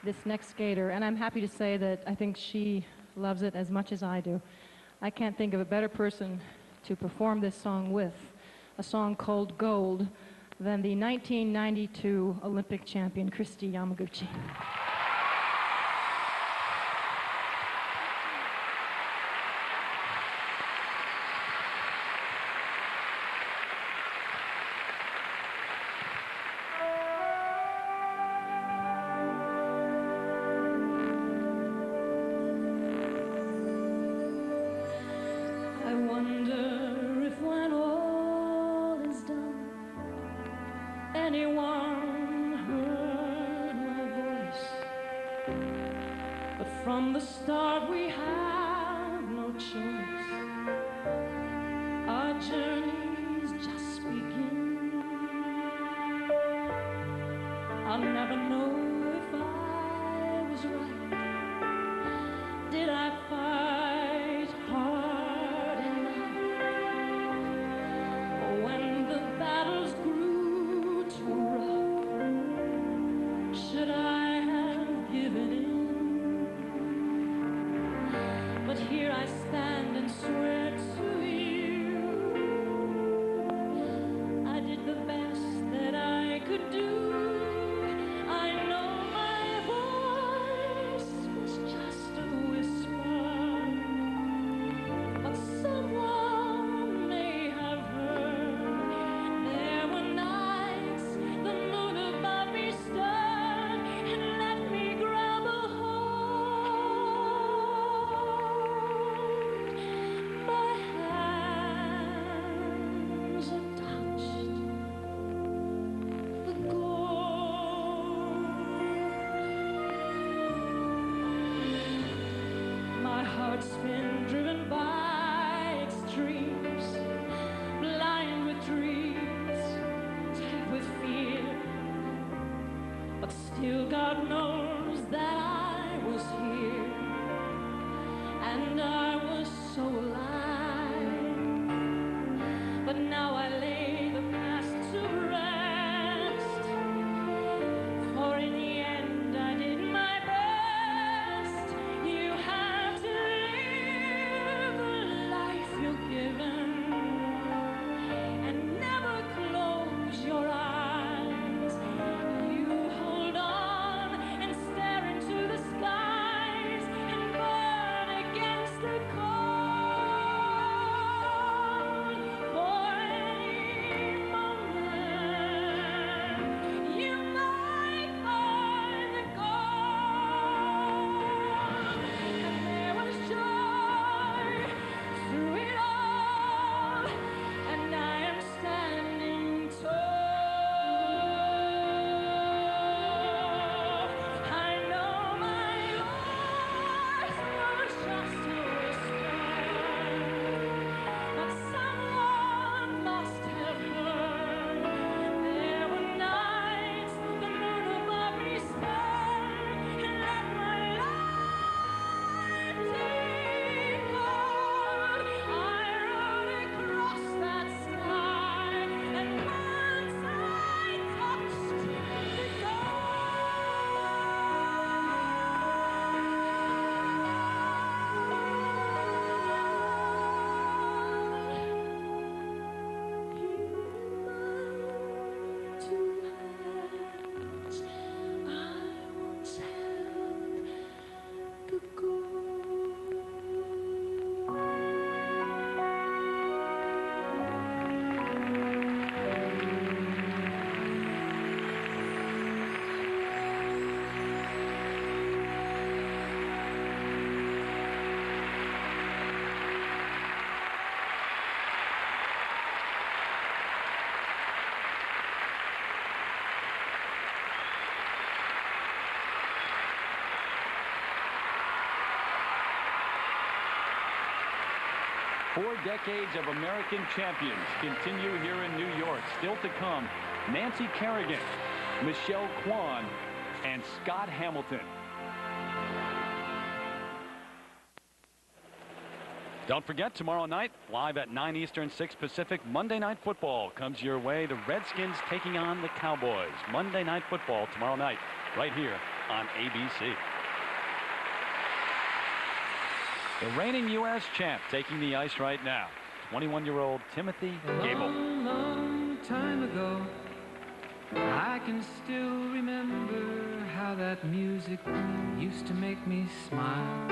this next skater, and I'm happy to say that I think she loves it as much as I do. I can't think of a better person to perform this song with, a song called Gold, than the 1992 Olympic champion, Kristi Yamaguchi. I wonder if when all is done, anyone heard my voice. But from the start we have no choice. Our journey's just beginning. I'll never know if I was right. Did I fight hard enough? Or when the battles grew too rough, should I have given in? But here I stand and swear to you, I did the best that I could do. I know my voice was just a whisper, but someone may have heard. There were nights the moon above me stirred and let me grab a hold. My hands have touched the gold. My heart's been driven by extremes, blind with dreams, tight with fear. But still God knows that I was here, and I was so alive. But now I lay the past to rest, for in the end I did my best. You have to live the life you're given, and never close your eyes. You hold on and stare into the skies and burn against the cold. 4 decades of American champions continue here in New York. Still to come, Nancy Kerrigan, Michelle Kwan, and Scott Hamilton. Don't forget, tomorrow night, live at 9 Eastern, 6 Pacific, Monday Night Football comes your way. The Redskins taking on the Cowboys. Monday Night Football tomorrow night, right here on ABC. The reigning U.S. champ taking the ice right now, 21-year-old Timothy Gable. Long, long time ago, I can still remember how that music used to make me smile.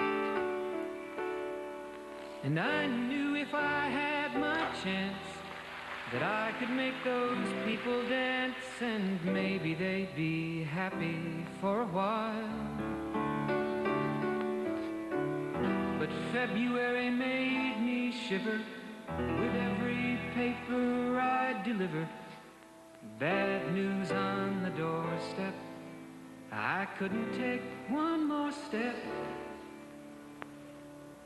And I knew if I had my chance that I could make those people dance, and maybe they'd be happy for a while. But February made me shiver with every paper I deliver. Bad news on the doorstep, I couldn't take one more step.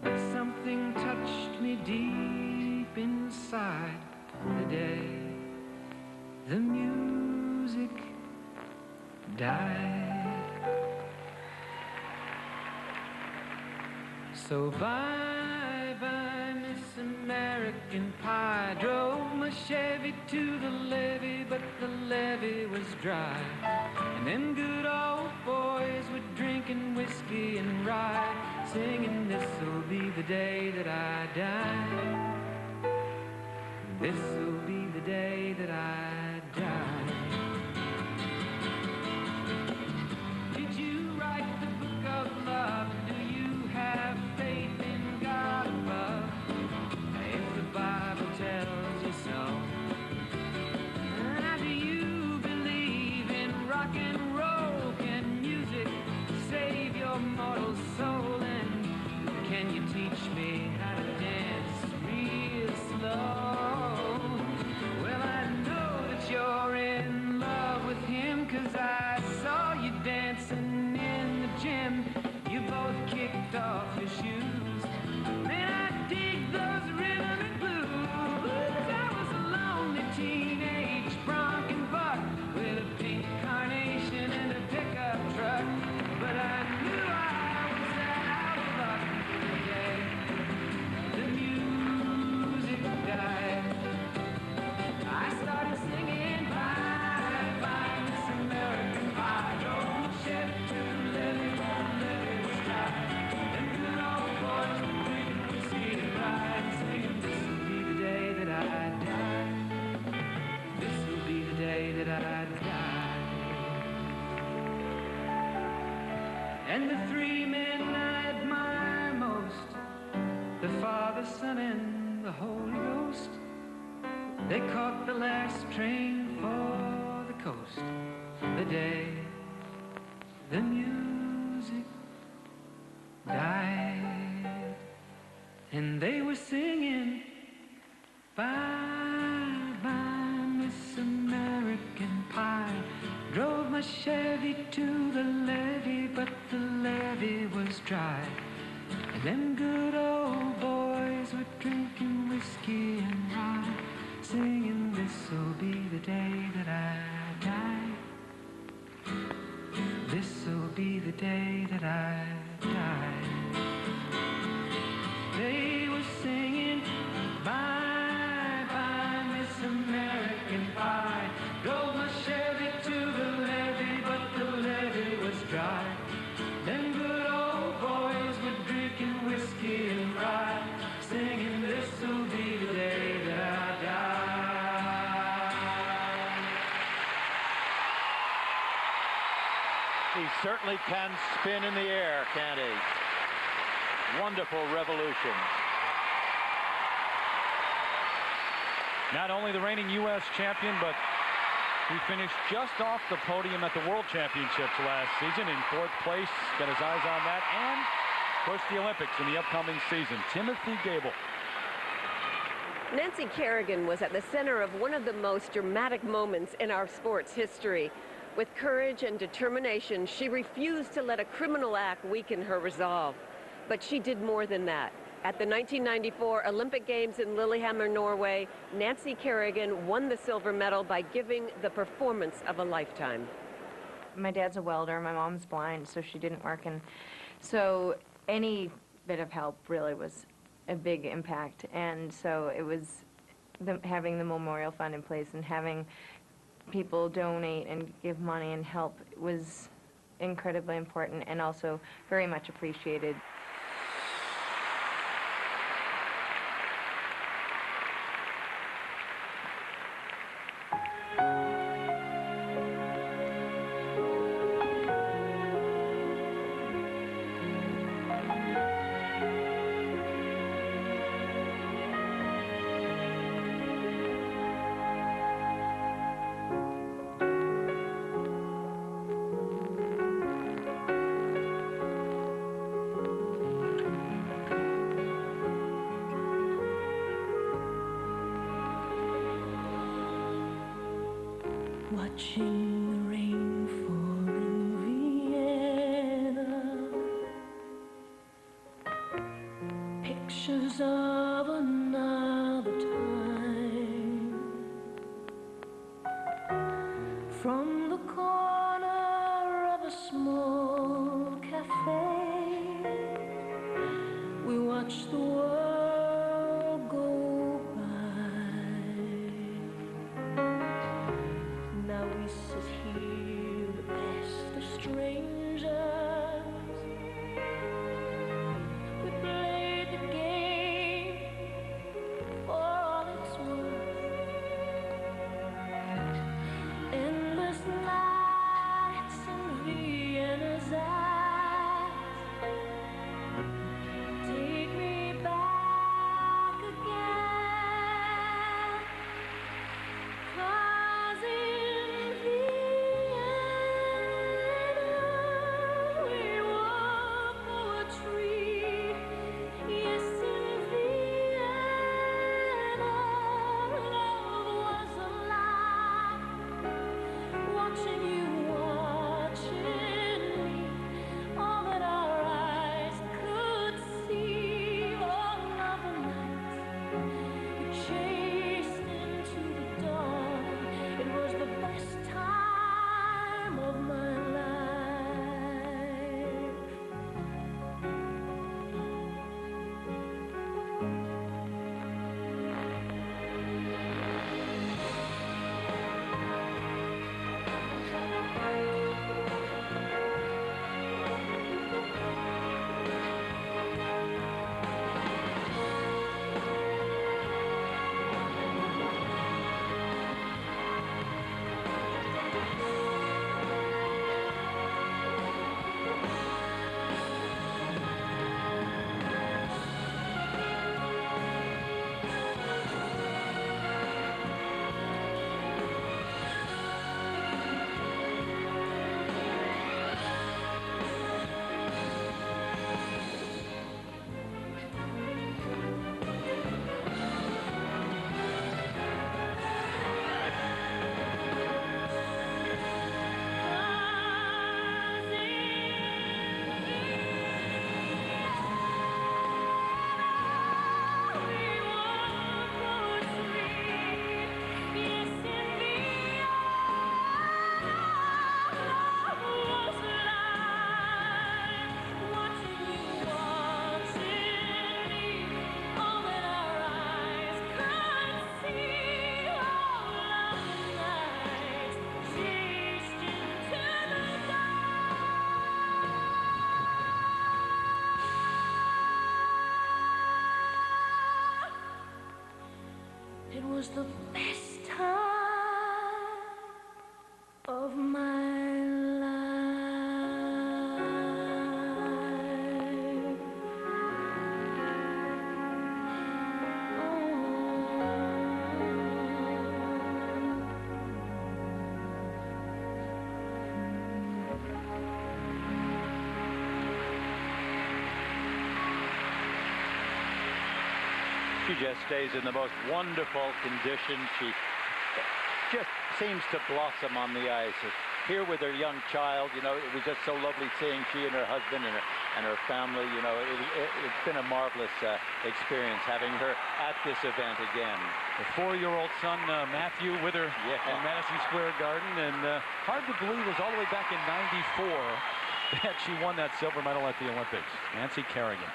But something touched me deep inside the day the music died. So bye-bye, Miss American Pie. Drove my Chevy to the levee, but the levee was dry. And them good old boys were drinking whiskey and rye, singing, this'll be the day that I die. This'll be the day that I die. Did you write the book of love? Do you have faith in God above? If the Bible tells you so. Do you believe in rock and roll? Can music save your mortal soul? And can you teach me how to dance real slow? Well, I know that you're in love with him, 'cause I saw you dancing in the gym. You both kicked off your shoes. Man, I dig those rhythm and blues. I was a lonely teenage bronc and buck with a pink carnation and a pickup truck. But I knew I was out of luck the day the music died. I started singing bye-bye, Miss American Pie. Drove my Chevy to the levee, but the levee was dry. Them good old boys were drinking whiskey and rye, singing, this'll be the day that I die. This'll be the day that I die. And the 3 men I admire most, the Father, Son, and the Holy Ghost, they caught the last train for the coast the day the music died. And they were singing, bye-bye, Miss American Pie. Drove my Chevy to the levee, but the levee was dry. And them good old boys were drinking whiskey and rye, singing, this'll be the day that I die. This'll be the day that I die. They were singing, bye-bye, Miss American Pie. Drove my Chevy to the levee, but the levee was dry. Them good old boys were drinking whiskey and rye, singing, this'll be the day that I die. He certainly can spin in the air, can't he? Wonderful revolution. Not only the reigning U.S. champion, but he finished just off the podium at the World Championships last season in 4th place. Got his eyes on that, and of course the Olympics in the upcoming season. Timothy Gable. Nancy Kerrigan was at the center of one of the most dramatic moments in our sports history. With courage and determination, she refused to let a criminal act weaken her resolve. But she did more than that. At the 1994 Olympic Games in Lillehammer, Norway, Nancy Kerrigan won the silver medal by giving the performance of a lifetime. My dad's a welder, my mom's blind, so she didn't work, and so any bit of help really was a big impact. And so it was having the memorial fund in place and having people donate and give money and help was incredibly important and also very much appreciated. Watching the rain fall in Vienna, pictures of another time. From the corner of a small cafe, we watch the world go by. Now we sit here, the best of strangers. We played the game for all it's worth. Endless nights in Vienna's eyes. Take me back again. 'Cause in Vienna we wrote poetry. Yes, in Vienna love was alive. Watching you, watching me, all that our eyes could see. All of the nights we chased into the dawn. It was the best time of my life. It was the best time of my life. She just stays in the most wonderful condition. She just seems to blossom on the ice. here with her young child. You know, it was just so lovely seeing she and her husband and her family. You know, it's been a marvelous experience having her at this event again. The 4-year-old son, Matthew, with her in Madison Square Garden. And hard to believe it was all the way back in '94 that she won that silver medal at the Olympics. Nancy Kerrigan.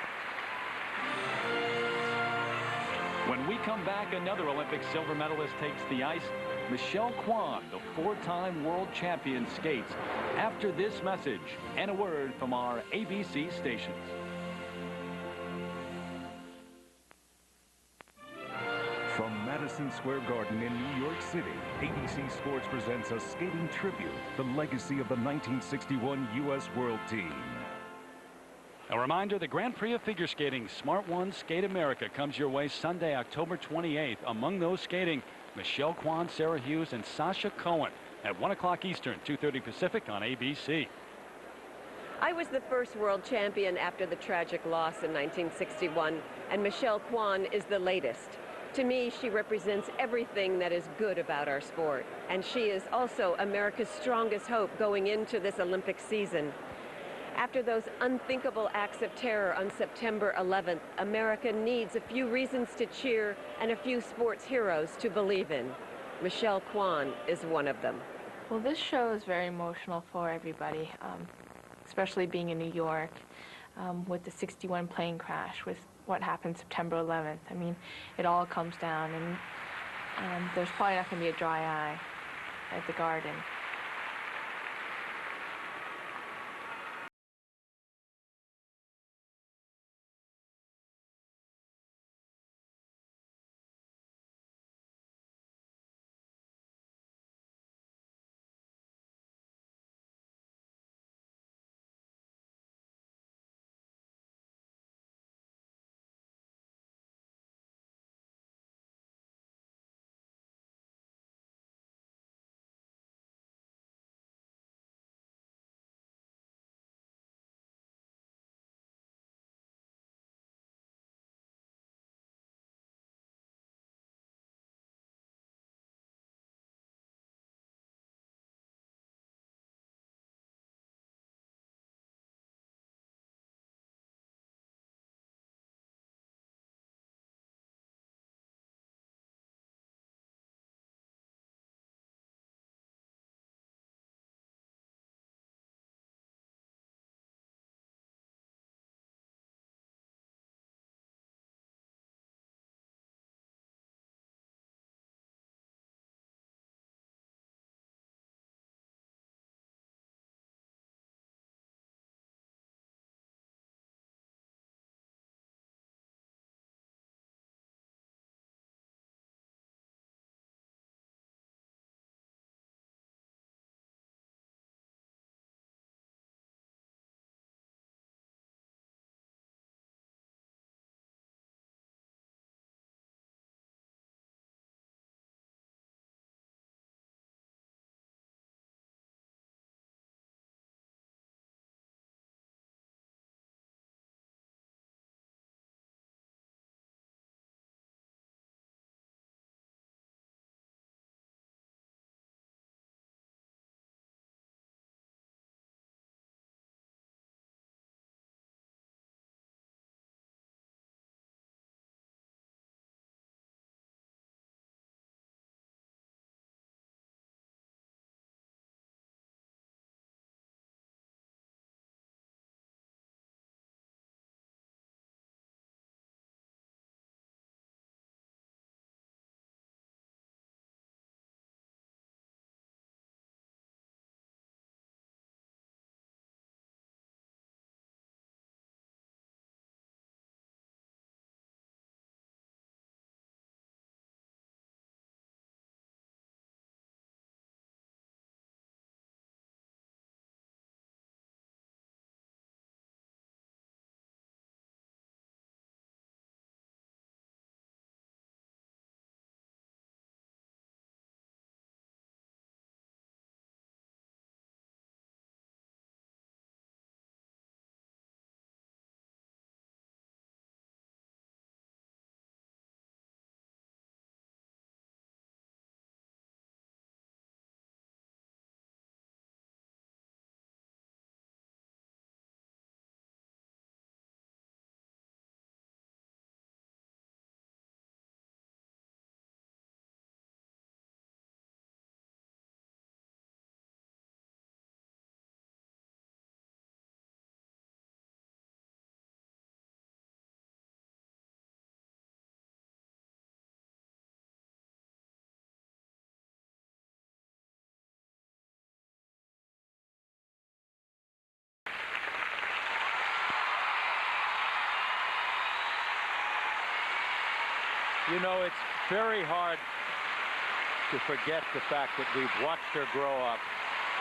When we come back, another Olympic silver medalist takes the ice. Michelle Kwan, the 4-time world champion, skates after this message and a word from our ABC stations. From Madison Square Garden in New York City, ABC Sports presents a skating tribute, the legacy of the 1961 U.S. World Team. A reminder, the Grand Prix of Figure Skating, Smart One Skate America, comes your way Sunday, October 28th. Among those skating, Michelle Kwan, Sarah Hughes, and Sasha Cohen at 1 o'clock Eastern, 2:30 Pacific on ABC. I was the first world champion after the tragic loss in 1961, and Michelle Kwan is the latest. To me, she represents everything that is good about our sport, and she is also America's strongest hope going into this Olympic season. After those unthinkable acts of terror on September 11th, America needs a few reasons to cheer and a few sports heroes to believe in. Michelle Kwan is one of them. Well, this show is very emotional for everybody, especially being in New York with the '61 plane crash, with what happened September 11th. I mean, it all comes down, and there's probably not going to be a dry eye at the Garden. You know, it's very hard to forget the fact that we've watched her grow up,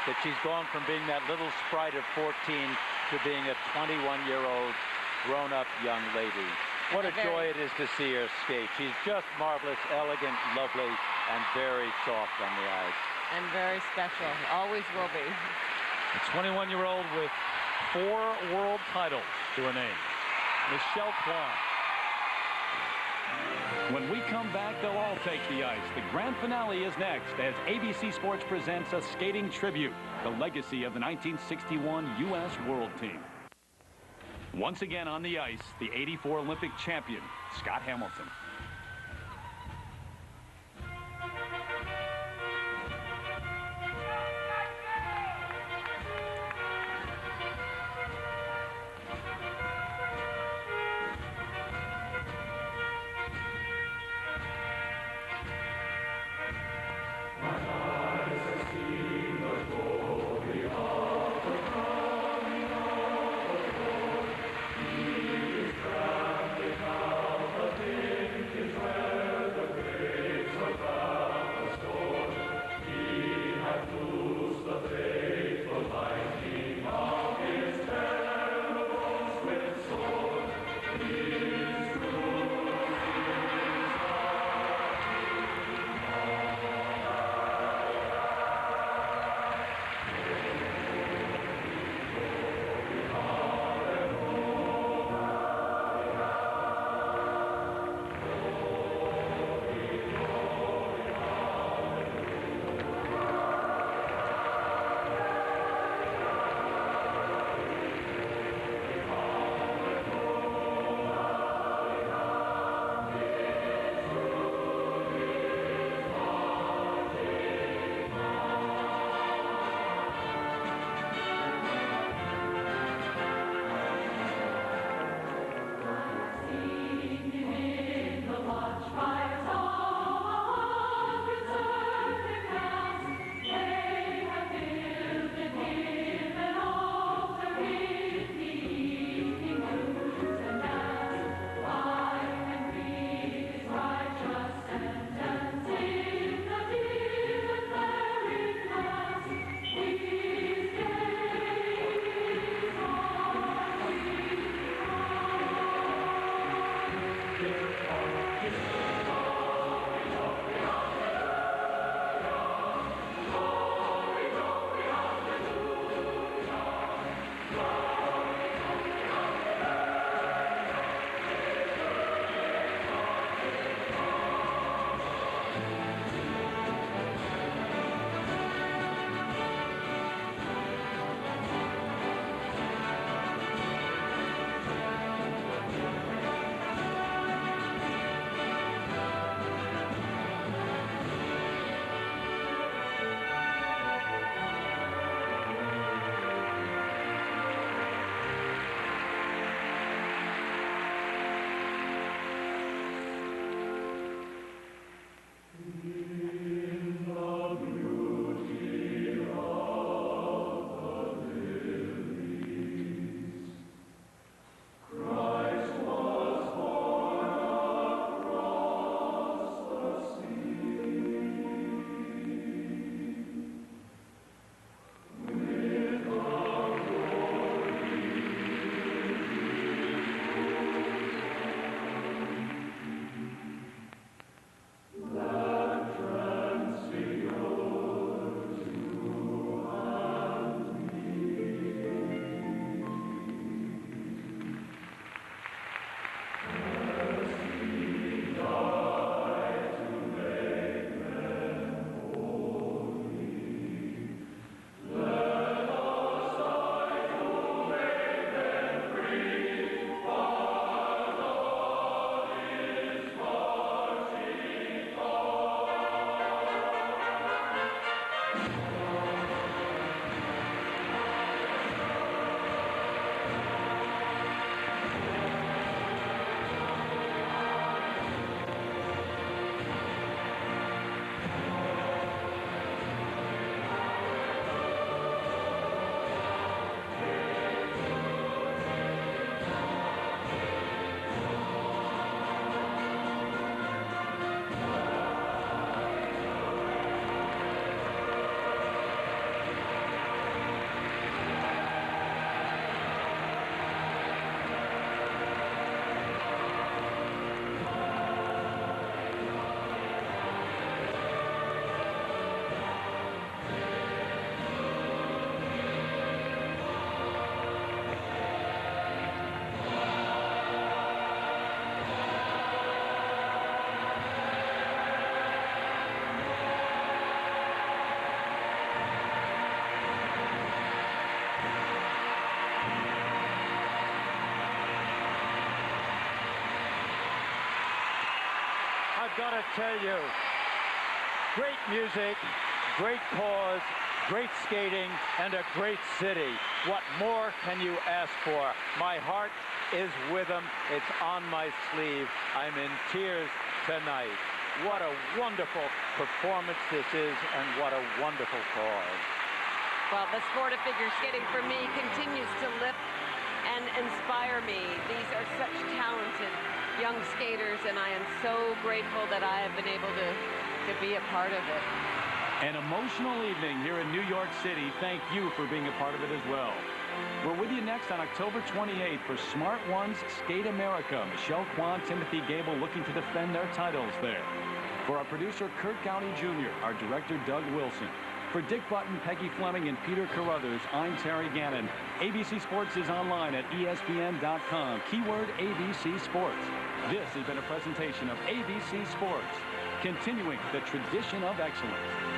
that she's gone from being that little sprite of 14 to being a 21-year-old grown-up young lady. What a joy it is to see her skate. She's just marvelous, elegant, lovely, and very soft on the ice. And very special. Always will be. A 21-year-old with 4 world titles to her name, Michelle Kwan. When we come back, they'll all take the ice. The grand finale is next as ABC Sports presents a skating tribute, the legacy of the 1961 U.S. World Team. Once again on the ice, the '84 Olympic champion, Scott Hamilton. I've got to tell you, great music, great cause, great skating, and a great city. What more can you ask for? My heart is with them. It's on my sleeve. I'm in tears tonight. What a wonderful performance this is, and what a wonderful cause. Well, the sport of figure skating for me continues to lift and inspire me. These are such talented young skaters, and I am so grateful that I have been able to be a part of it. An emotional evening here in New York City. Thank you for being a part of it as well. We're with you next on October 28th for Smart One's Skate America. Michelle Kwan, Timothy Gable looking to defend their titles there. For our producer, Kurt Downey Jr., our director, Doug Wilson. For Dick Button, Peggy Fleming, and Peter Carruthers, I'm Terry Gannon. ABC Sports is online at ESPN.com. Keyword ABC Sports. This has been a presentation of ABC Sports, continuing the tradition of excellence.